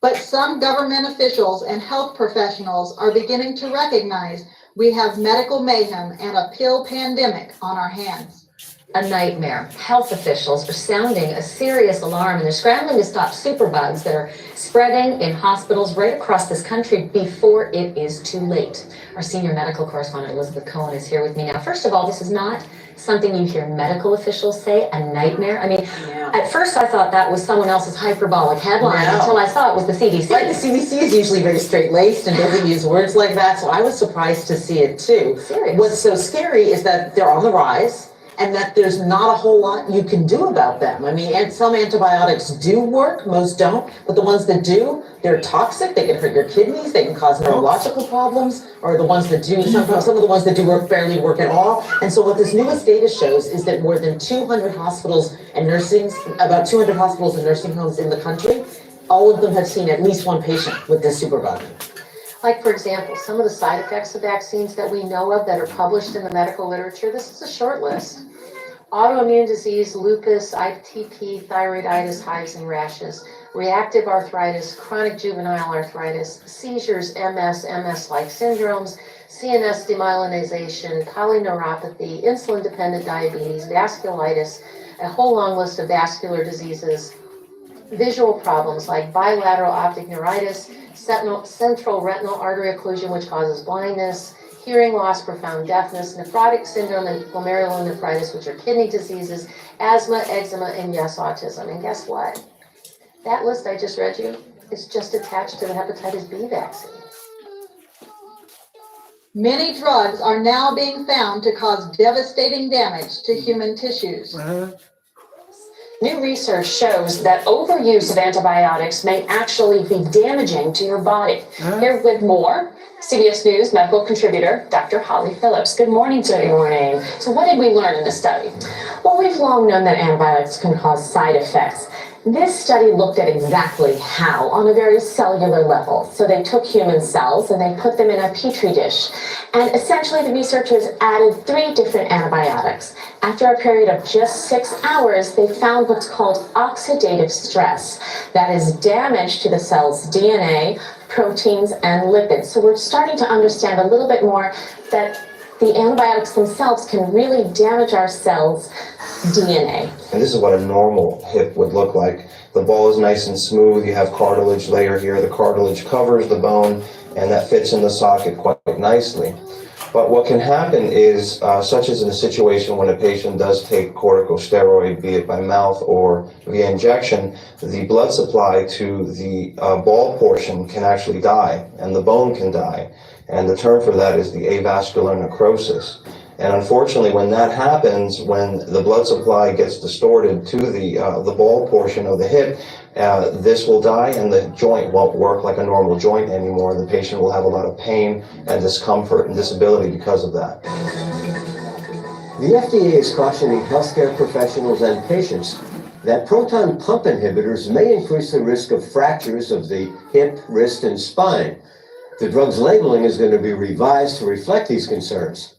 But some government officials and health professionals are beginning to recognize we have medical mayhem and a pill pandemic on our hands. A nightmare. Health officials are sounding a serious alarm and they're scrambling to stop superbugs that are spreading in hospitals right across this country before it is too late. Our senior medical correspondent Elizabeth Cohen is here with me now. First of all, this is not something you hear medical officials say, a nightmare. I mean, at first I thought that was someone else's hyperbolic headline until I saw it was the CDC. Right, the CDC is usually very straight-laced and doesn't use words like that, so I was surprised to see it too. Serious. What's so scary is that they're on the rise, and that there's not a whole lot you can do about them. I mean, and some antibiotics do work, most don't, but the ones that do, they're toxic, they can hurt your kidneys, they can cause neurological problems, or the ones that do, some of the ones that do barely work at all. And so what this newest data shows is that more than 200 hospitals and about 200 hospitals and nursing homes in the country, all of them have seen at least one patient with this superbug. Like, for example, some of the side effects of vaccines that we know of that are published in the medical literature, this is a short list. Autoimmune disease, lupus, ITP, thyroiditis, hives and rashes, reactive arthritis, chronic juvenile arthritis, seizures, MS, MS-like syndromes, CNS demyelinization, polyneuropathy, insulin-dependent diabetes, vasculitis, a whole long list of vascular diseases, visual problems like bilateral optic neuritis, central retinal artery occlusion, which causes blindness, hearing loss, profound deafness, nephrotic syndrome, and glomerulonephritis, which are kidney diseases, asthma, eczema, and yes, autism. And guess what? That list I just read you is just attached to the hepatitis B vaccine. Many drugs are now being found to cause devastating damage to human tissues. New research shows that overuse of antibiotics may actually be damaging to your body. Here with more, CBS News medical contributor, Dr. Holly Phillips. Good morning to you. Good morning. So what did we learn in this study? Well, we've long known that antibiotics can cause side effects. This study looked at exactly how on a very cellular level. So they took human cells and they put them in a petri dish. And essentially the researchers added 3 different antibiotics. After a period of just 6 hours, they found what's called oxidative stress. That is damage to the cell's DNA, proteins, and lipids. So we're starting to understand a little bit more that the antibiotics themselves can really damage our cells' DNA. And this is what a normal hip would look like. The ball is nice and smooth. You have cartilage layer here. The cartilage covers the bone, and that fits in the socket quite nicely. But what can happen is, such as in a situation when a patient does take corticosteroid, be it by mouth or via injection, the blood supply to the ball portion can actually die, and the bone can die. And the term for that is the avascular necrosis. And unfortunately, when that happens, when the blood supply gets distorted to the ball portion of the hip, this will die and the joint won't work like a normal joint anymore. The patient will have a lot of pain and discomfort and disability because of that. The FDA is cautioning healthcare professionals and patients that proton pump inhibitors may increase the risk of fractures of the hip, wrist, and spine. The drug's labeling is going to be revised to reflect these concerns.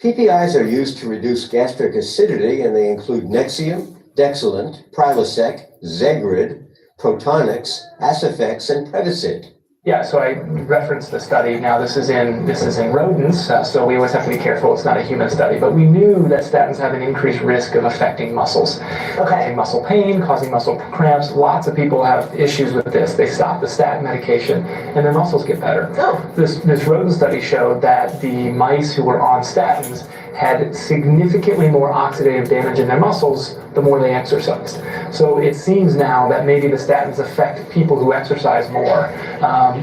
PPIs are used to reduce gastric acidity, and they include Nexium, Dexilant, Prilosec, Zegrid, Protonix, Acifex, and Prevacid. Yeah, so I referenced the study. Now this is in rodents, so we always have to be careful. It's not a human study, but we knew that statins have an increased risk of affecting muscles, causing muscle pain, causing muscle cramps. Lots of people have issues with this. They stop the statin medication, and their muscles get better. This rodent study showed that the mice who were on statins had significantly more oxidative damage in their muscles the more they exercised. So it seems now that maybe the statins affect people who exercise more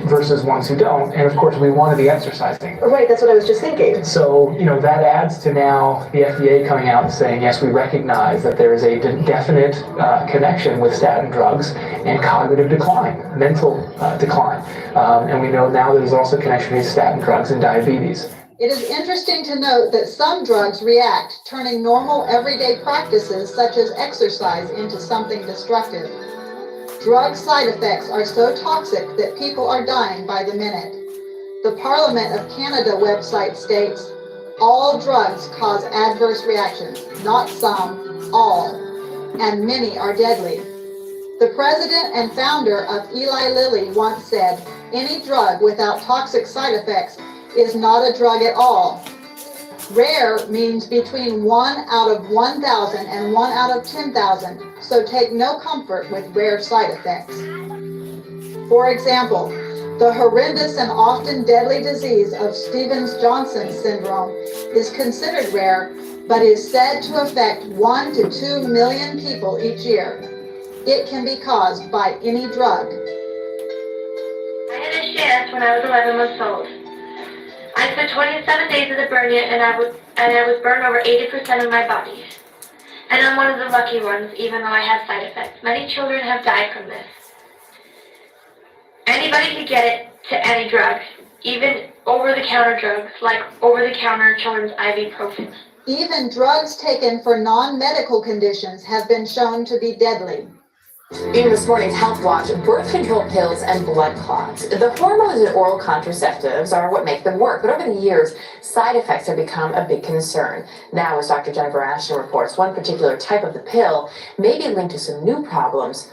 versus ones who don't. And of course, we want to be exercising. Right, that's what I was just thinking. So, that adds to now the FDA coming out and saying, yes, we recognize that there is a definite connection with statin drugs and cognitive decline, mental decline. And we know now there's also a connection with statin drugs and diabetes. It is interesting to note that some drugs react, turning normal everyday practices such as exercise into something destructive. Drug side effects are so toxic that people are dying by the minute. The Parliament of Canada website states, all drugs cause adverse reactions, not some, all, and many are deadly. The president and founder of Eli Lilly once said, any drug without toxic side effects is not a drug at all. Rare means between 1 out of 1,000 and 1 out of 10,000, so take no comfort with rare side effects. For example, the horrendous and often deadly disease of Stevens-Johnson syndrome is considered rare, but is said to affect 1 to 2 million people each year. It can be caused by any drug. I had a chest when I was 11 months old. I spent 27 days at the burn unit and I was burned over 80% of my body. And I'm one of the lucky ones, even though I had side effects. Many children have died from this. Anybody could get it to any drug, even over-the-counter drugs, like over-the-counter children's ibuprofen. Even drugs taken for non-medical conditions have been shown to be deadly. In this morning's Health Watch, birth control pills and blood clots. The hormones in oral contraceptives are what make them work, but over the years, side effects have become a big concern. Now, as Dr. Jennifer Ashton reports, one particular type of the pill may be linked to some new problems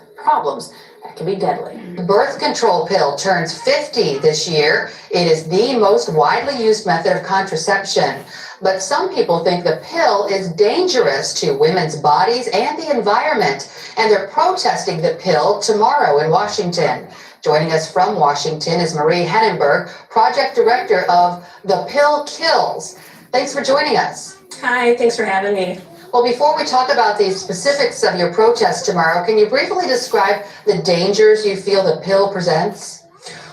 that can be deadly. The birth control pill turns 50 this year. It is the most widely used method of contraception. But some people think the pill is dangerous to women's bodies and the environment, and they're protesting the pill tomorrow in Washington. Joining us from Washington is Marie Hennenberg, project director of The Pill Kills. Thanks for joining us. Hi, thanks for having me. Well, before we talk about the specifics of your protest tomorrow, can you briefly describe the dangers you feel the pill presents?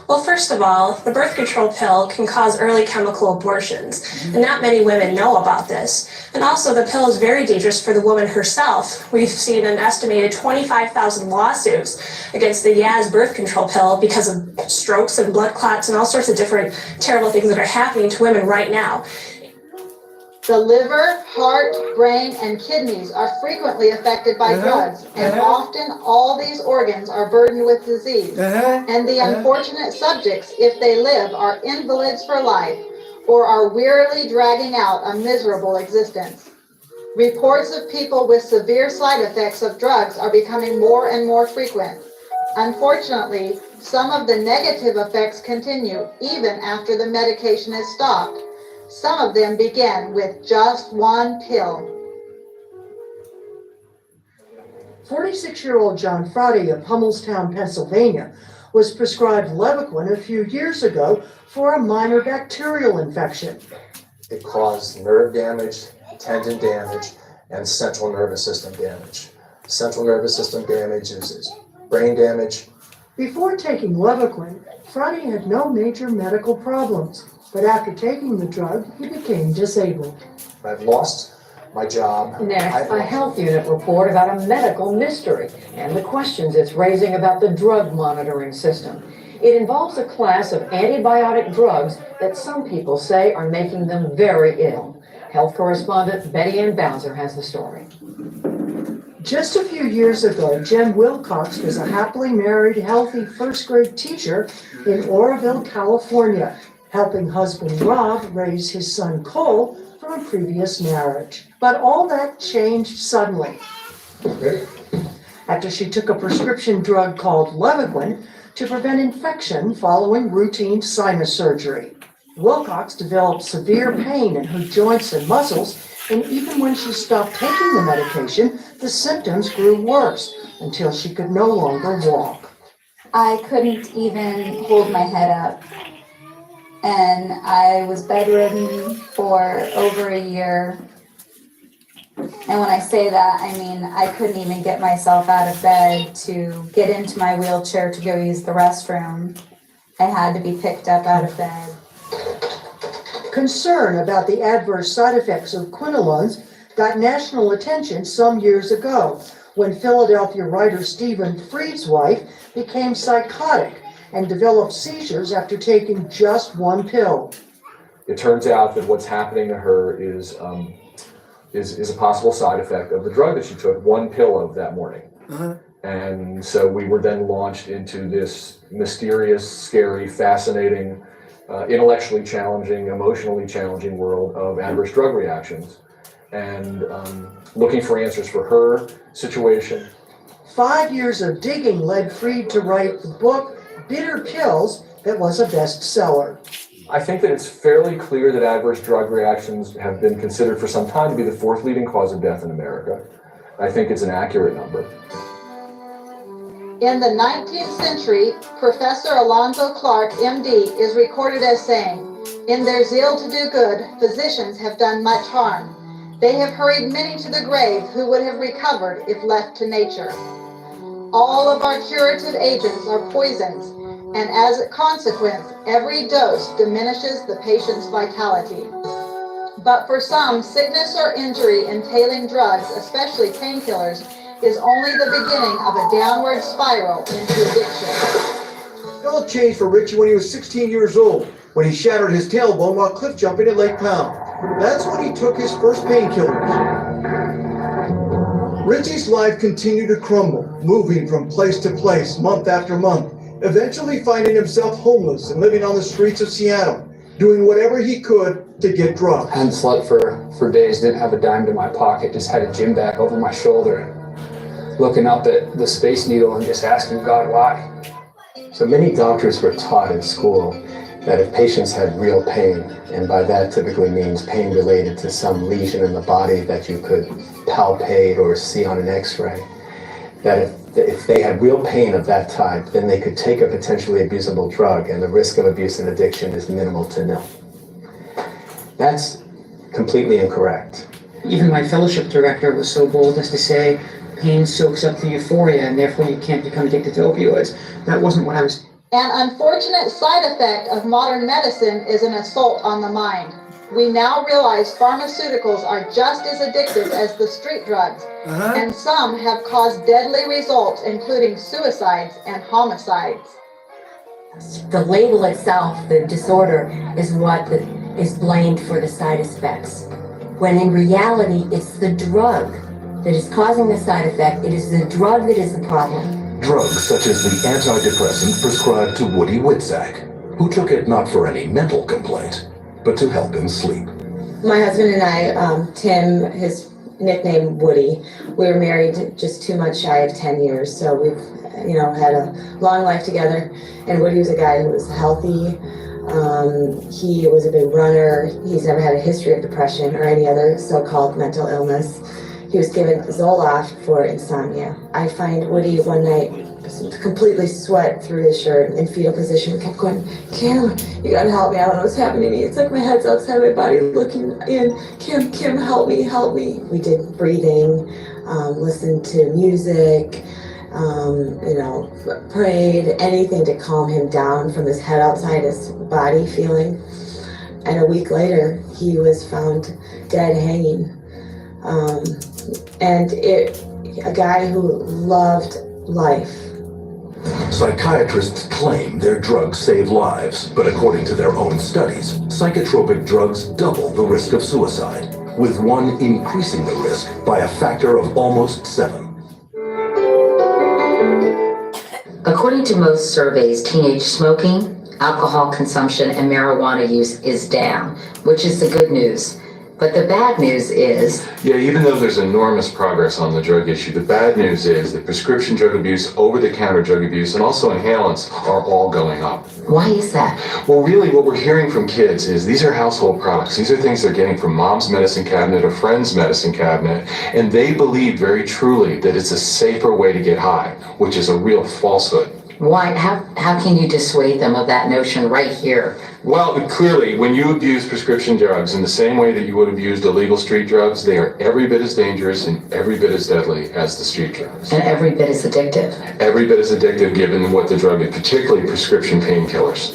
Well, first of all, the birth control pill can cause early chemical abortions, and not many women know about this. And also, the pill is very dangerous for the woman herself. We've seen an estimated 25,000 lawsuits against the Yaz birth control pill because of strokes and blood clots and all sorts of different terrible things that are happening to women right now. The liver, heart, brain, and kidneys are frequently affected by drugs, and often all these organs are burdened with disease. And the unfortunate subjects, if they live, are invalids for life or are wearily dragging out a miserable existence. Reports of people with severe side effects of drugs are becoming more and more frequent. Unfortunately, some of the negative effects continue even after the medication is stopped. Some of them begin with just one pill. 46-year-old John Fraude of Hummelstown, Pennsylvania, was prescribed Levaquin a few years ago for a minor bacterial infection. It caused nerve damage, tendon damage, and central nervous system damage. Central nervous system damage is brain damage. Before taking Levaquin, Fraude had no major medical problems. But after taking the drug, he became disabled. I've lost my job. Next, a health unit report about a medical mystery and the questions it's raising about the drug monitoring system. It involves a class of antibiotic drugs that some people say are making them very ill. Health correspondent Betty Ann Bowser has the story. Just a few years ago, Jen Wilcox was a happily married, healthy first-grade teacher in Oroville, California, helping husband Rob raise his son Cole from a previous marriage. But all that changed suddenly. after she took a prescription drug called Levaquin to prevent infection following routine sinus surgery. Wilcox developed severe pain in her joints and muscles, and even when she stopped taking the medication, the symptoms grew worse until she could no longer walk. I couldn't even hold my head up, and I was bedridden for over a year. And when I say that, I mean I couldn't even get myself out of bed to get into my wheelchair to go use the restroom. I had to be picked up out of bed. Concern about the adverse side effects of quinolones got national attention some years ago when Philadelphia writer Stephen Fried's wife became psychotic and developed seizures after taking just one pill. It turns out that what's happening to her is a possible side effect of the drug that she took, one pill of that morning. And so we were then launched into this mysterious, scary, fascinating, intellectually challenging, emotionally challenging world of adverse drug reactions, and looking for answers for her situation. 5 years of digging led Fried to write the book Bitter Pills that was a bestseller. I think that it's fairly clear that adverse drug reactions have been considered for some time to be the fourth leading cause of death in America. I think it's an accurate number. In the 19th century, Professor Alonzo Clark, MD, is recorded as saying, "In their zeal to do good, physicians have done much harm. They have hurried many to the grave who would have recovered if left to nature. All of our curative agents are poisons, and as a consequence, every dose diminishes the patient's vitality. But for some, sickness or injury entailing drugs, especially painkillers, is only the beginning of a downward spiral into addiction." It all changed for Richie when he was 16 years old, when he shattered his tailbone while cliff jumping at Lake Powell. That's when he took his first painkillers. Richie's life continued to crumble, moving from place to place, month after month, eventually finding himself homeless and living on the streets of Seattle, doing whatever he could to get drugs. I hadn't slept for days, didn't have a dime to my pocket, just had a gym bag over my shoulder, looking up at the Space Needle and just asking God why. So many doctors were taught in school that if patients had real pain, and by that typically means pain related to some lesion in the body that you could palpate or see on an x-ray, that if they had real pain of that type, then they could take a potentially abusable drug and the risk of abuse and addiction is minimal to nil. That's completely incorrect. Even my fellowship director was so bold as to say, pain soaks up the euphoria and therefore you can't become addicted to opioids. That wasn't what I was. An unfortunate side effect of modern medicine is an assault on the mind. We now realize pharmaceuticals are just as addictive as the street drugs, and some have caused deadly results, including suicides and homicides. The label itself, the disorder, is what is blamed for the side effects, when in reality it's the drug that is causing the side effect. It is the drug that is the problem. Drugs such as the antidepressant prescribed to Woody Witzak, who took it not for any mental complaint, but to help him sleep. My husband and I, Tim, his nickname Woody, we were married just 2 months shy of 10 years, so we've, had a long life together. And Woody was a guy who was healthy. He was a big runner. He's never had a history of depression or any other so-called mental illness. He was given Zoloft for insomnia. I find Woody one night completely sweat through his shirt in fetal position. Kept going, "Kim, you gotta help me. I don't know what's happening to me. It's like my head's outside my body looking in. Kim, help me, help me." We did breathing, listened to music, prayed, anything to calm him down from his head outside his body feeling. And a week later, he was found dead hanging. A guy who loved life. Psychiatrists claim their drugs save lives, but according to their own studies, psychotropic drugs double the risk of suicide, with one increasing the risk by a factor of almost 7. According to most surveys, teenage smoking, alcohol consumption, and marijuana use is down, which is the good news. But the bad news is... Yeah, even though there's enormous progress on the drug issue, the bad news is that prescription drug abuse, over-the-counter drug abuse, and also inhalants are all going up. Why is that? Well, really, what we're hearing from kids is these are household products. These are things they're getting from mom's medicine cabinet or friend's medicine cabinet, and they believe very truly that it's a safer way to get high, which is a real falsehood. Why? How can you dissuade them of that notion right here? Well, clearly, when you abuse prescription drugs in the same way that you would have used illegal street drugs, they are every bit as dangerous and every bit as deadly as the street drugs. And every bit as addictive. Every bit as addictive given what the drug is, particularly prescription painkillers.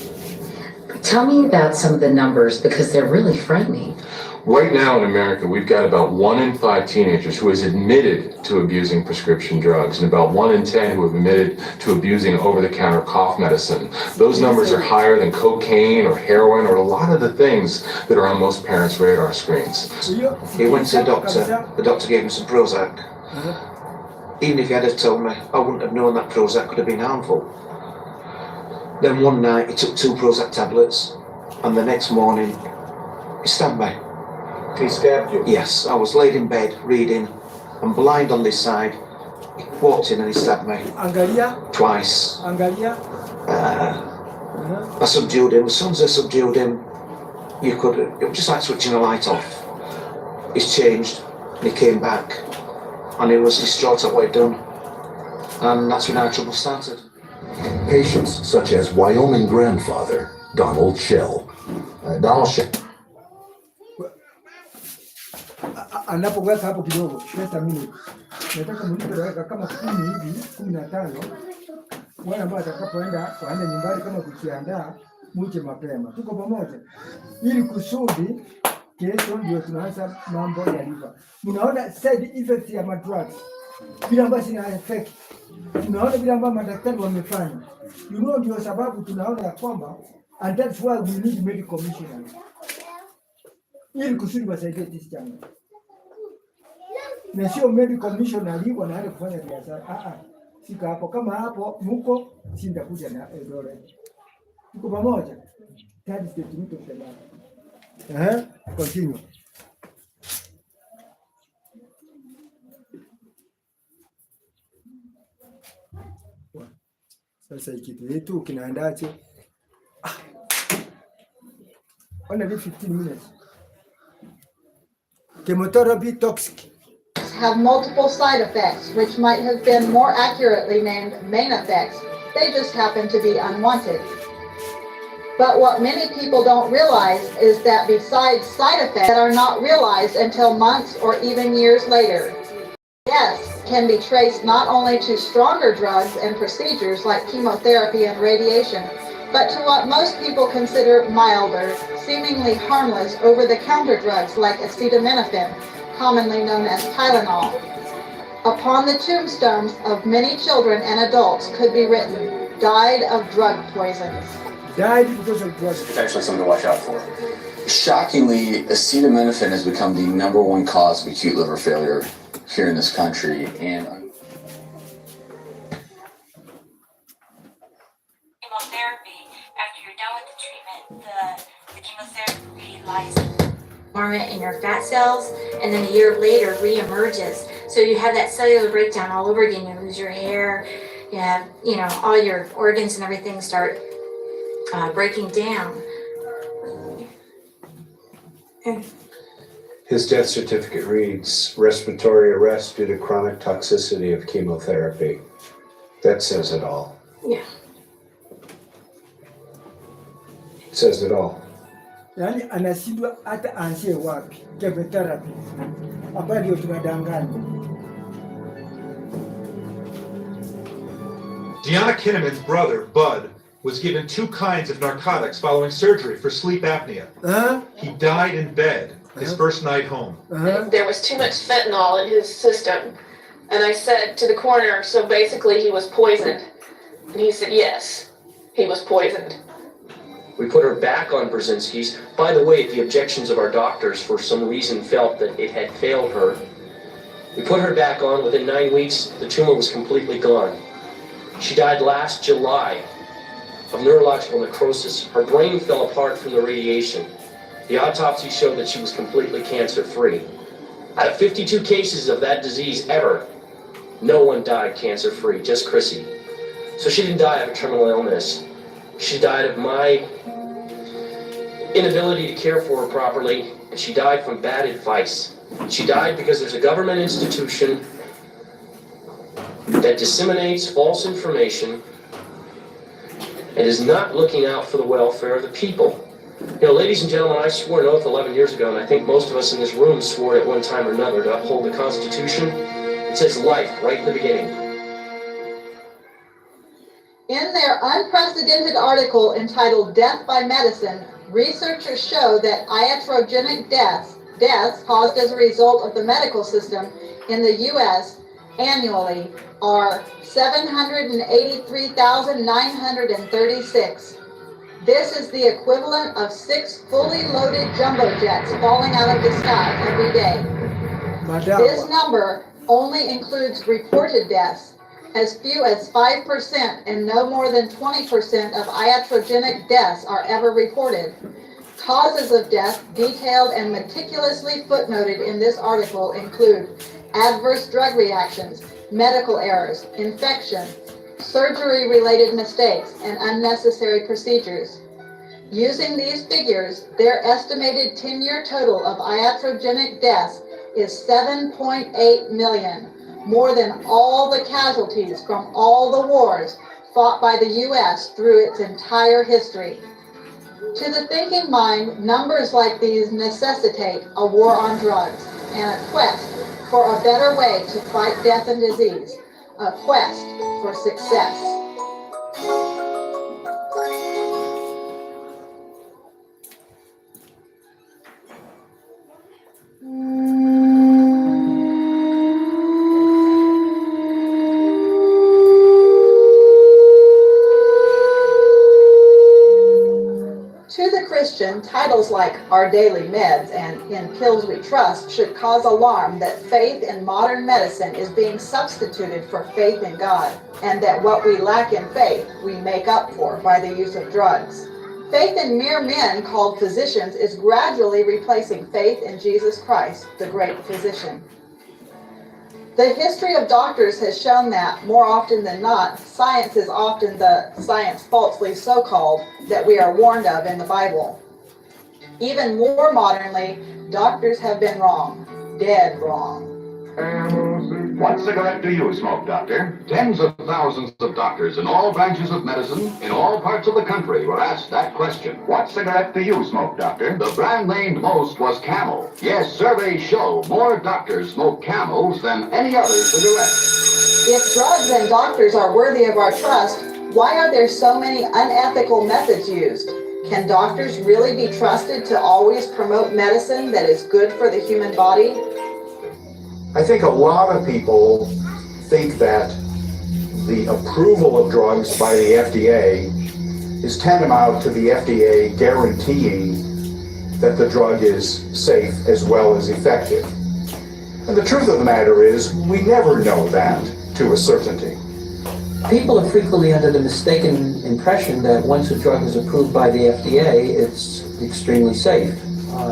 Tell me about some of the numbers because they're really frightening. Right now in America, we've got about 1 in 5 teenagers who is admitted to abusing prescription drugs and about 1 in 10 who have admitted to abusing over-the-counter cough medicine. Those numbers are higher than cocaine or heroin or a lot of the things that are on most parents' radar screens. He went to the doctor gave him some Prozac. Even if he had told me, I wouldn't have known that Prozac could have been harmful. Then one night he took 2 Prozac tablets and the next morning he stabbed me. He stabbed you? Yes, I was laid in bed reading. I'm blind on this side. He walked in and he stabbed me. Angalia. Twice. Angalia. I subdued him. As soon as I subdued him, it was just like switching a light off. He's changed and he came back and he was distraught at what he'd done. And that's when our trouble started. Patients such as Wyoming grandfather Donald Shell. Donald Shell. Anapoweka hapo kidogo, pesa mingi. Nataka mlipe dakika kama 10 hivi, 15. Wale ambao atakapoenda waende nyumbani kama kujiandaa, muje mapema. Tuko pamoja. Ili kusudi kesho ndio tunaanza mambo ya liver. Mnaona side effects ya madrugs. Bila ambayo sina effect. Tunaona bila ambayo madaktari wamefanya. Ndio sababu tunaona ya kwamba and that's why we need medical missionaries. Ili kusudi wasaidie this channel. Na sio medical missionary wanaenda kufanya biashara. Sika hapo kama hapo mko sindakuja na Eldoret. Tuko pamoja. That is the truth of the matter. Continue. Sasa kitu yetu kinaendaje? Only 15 minutes. Chemotherapy toxic. Have multiple side effects, which might have been more accurately named main effects. They just happen to be unwanted. But what many people don't realize is that besides side effects that are not realized until months or even years later, deaths can be traced not only to stronger drugs and procedures like chemotherapy and radiation, but to what most people consider milder, seemingly harmless over-the-counter drugs like acetaminophen, commonly known as Tylenol. Upon the tombstones of many children and adults could be written, died of drug poisons. Died because of drugs. It's actually something to watch out for. Shockingly, acetaminophen has become the #1 cause of acute liver failure here in this country. And chemotherapy, after you're done with the treatment, the chemotherapy lies dormant in your fat cells, and then a year later reemerges. So you have that cellular breakdown all over again. You lose your hair, you have, all your organs and everything start breaking down. His death certificate reads, respiratory arrest due to chronic toxicity of chemotherapy. That says it all. Yeah. It says it all. Yani anashindwa hata aanzie wapi chemotherapy ambayo ndio tunadanganya. Deanna Kinnaman's brother, Bud, was given 2 kinds of narcotics following surgery for sleep apnea. He died in bed his first night home. There was too much fentanyl in his system. And I said to the coroner, so basically he was poisoned. And he said, yes, he was poisoned. We put her back on Brzezinski's. By the way, the objections of our doctors for some reason felt that it had failed her. We put her back on. Within 9 weeks, the tumor was completely gone. She died last July of neurological necrosis. Her brain fell apart from the radiation. The autopsy showed that she was completely cancer-free. Out of 52 cases of that disease ever, no one died cancer-free, just Chrissy. So she didn't die of a terminal illness. She died of my inability to care for her properly, and she died from bad advice. She died because there's a government institution that disseminates false information and is not looking out for the welfare of the people. You know, ladies and gentlemen, I swore an oath 11 years ago, and I think most of us in this room swore at one time or another to uphold the Constitution. It says life right in the beginning. In their unprecedented article entitled Death by Medicine, researchers show that iatrogenic deaths caused as a result of the medical system in the U.S. annually are 783,936. This is the equivalent of 6 fully loaded jumbo jets falling out of the sky every day. This number only includes reported deaths. As few as 5% and no more than 20% of iatrogenic deaths are ever reported. Causes of death detailed and meticulously footnoted in this article include adverse drug reactions, medical errors, infection, surgery-related mistakes, and unnecessary procedures. Using these figures, their estimated 10-year total of iatrogenic deaths is 7.8 million, more than all the casualties from all the wars fought by the U.S. through its entire history. To the thinking mind, numbers like these necessitate a war on drugs and a quest for a better way to fight death and disease, a quest for success. To the Christian, titles like Our Daily Meds and In Pills We Trust should cause alarm that faith in modern medicine is being substituted for faith in God, and that what we lack in faith, we make up for by the use of drugs. Faith in mere men called physicians is gradually replacing faith in Jesus Christ, the great physician. The history of doctors has shown that, more often than not, science is often the science falsely so-called that we are warned of in the Bible. Even more modernly, doctors have been wrong, dead wrong. What cigarette do you smoke, doctor? Tens of thousands of doctors in all branches of medicine, in all parts of the country, were asked that question. What cigarette do you smoke, doctor? The brand named most was Camel. Yes, surveys show more doctors smoke Camels than any other cigarette. If drugs and doctors are worthy of our trust, why are there so many unethical methods used? Can doctors really be trusted to always promote medicine that is good for the human body? I think a lot of people think that the approval of drugs by the FDA is tantamount to the FDA guaranteeing that the drug is safe as well as effective. And the truth of the matter is, we never know that to a certainty. People are frequently under the mistaken impression that once a drug is approved by the FDA, it's extremely safe.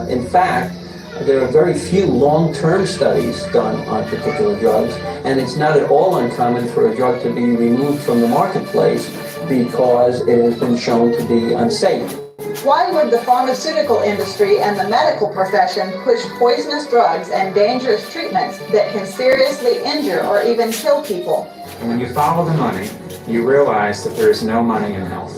In fact, there are very few long-term studies done on particular drugs, and it's not at all uncommon for a drug to be removed from the marketplace because it has been shown to be unsafe. Why would the pharmaceutical industry and the medical profession push poisonous drugs and dangerous treatments that can seriously injure or even kill people? And when you follow the money, you realize that there is no money in health.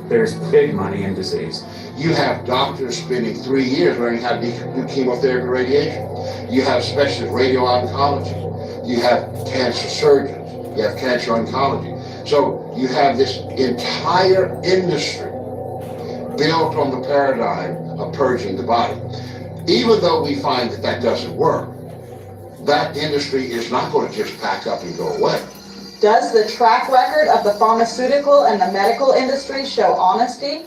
There's big money in disease. You have doctors spending 3 years learning how to do chemotherapy radiation. You have specialist radio-oncology. You have cancer surgeons. You have cancer oncology. So you have this entire industry built on the paradigm of purging the body. Even though we find that that doesn't work, that industry is not going to just pack up and go away. Does the track record of the pharmaceutical and the medical industry show honesty?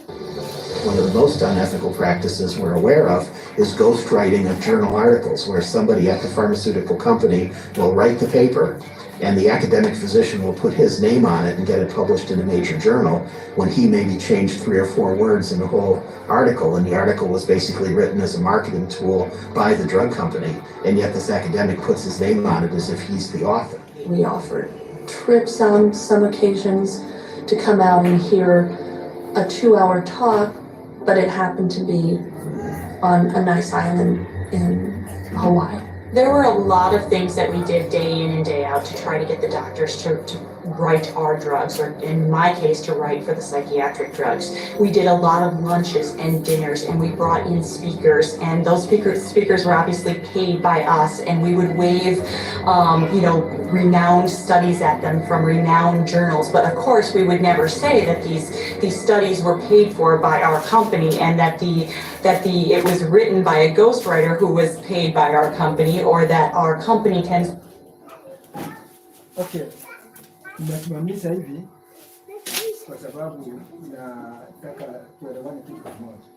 One of the most unethical practices we're aware of is ghostwriting of journal articles, where somebody at the pharmaceutical company will write the paper And the academic physician will put his name on it and get it published in a major journal when he maybe changed 3 or 4 words in the whole article. And the article was basically written as a marketing tool by the drug company. And yet this academic puts his name on it as if he's the author. We offered trips on some occasions to come out and hear a 2-hour talk, but it happened to be on a nice island in Hawaii. There were a lot of things that we did day in and day out to try to get the doctors to write our drugs, or in my case, to write for the psychiatric drugs. We did a lot of lunches and dinners, and we brought in speakers, and those speakers were obviously paid by us, and we would wave, renowned studies at them from renowned journals. But of course, we would never say that these studies were paid for by our company, and that it was written by a ghostwriter who was paid by our company, or that our company tends. Okay. Nasimamisha hivi kwa sababu nataka tuelewane kitu kimoja.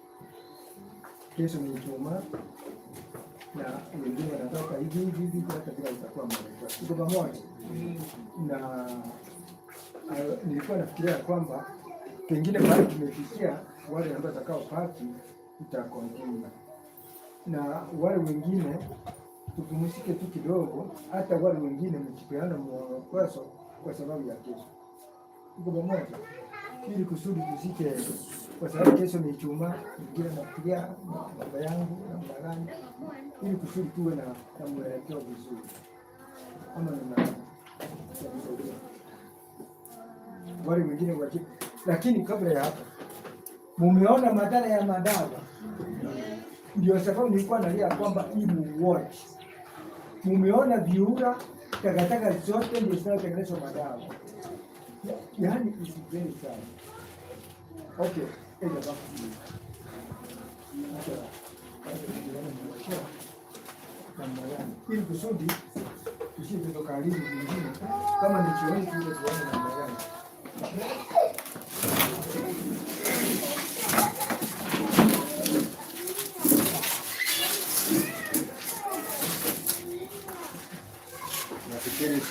Kesho ni Ijumaa na wengine wanataka hivi hata bila itakuwa mmoja. Tuko pamoja. Na nilikuwa nafikiria kwamba pengine bado tumefikia wale ambao watakao paki itakontinua. Na wale wengine tupumzike tu kidogo, hata wale wengine mkipeana mwongozo kwa sababu ya kesho. Tuko pamoja ili kusudi tusike, kwa sababu kesho ni Ijumaa, wengine nafikiria baba yangu na mbarani, ili kusudi tuwe na mwelekeo vizuri. Ama na wale wengine wajibu. Lakini kabla ya hapo, mumeona madhara ya madawa. Ndio sababu nilikuwa nalia kwamba ibu watch. Mumeona viura, takataka zote ndio zinazotengenezwa madawa. Yaani isipende sana. Okay, enda basi. Ili kusudi tusije tukaribu vingine kama ni chooni kile tuone na mbaya. Nafikiri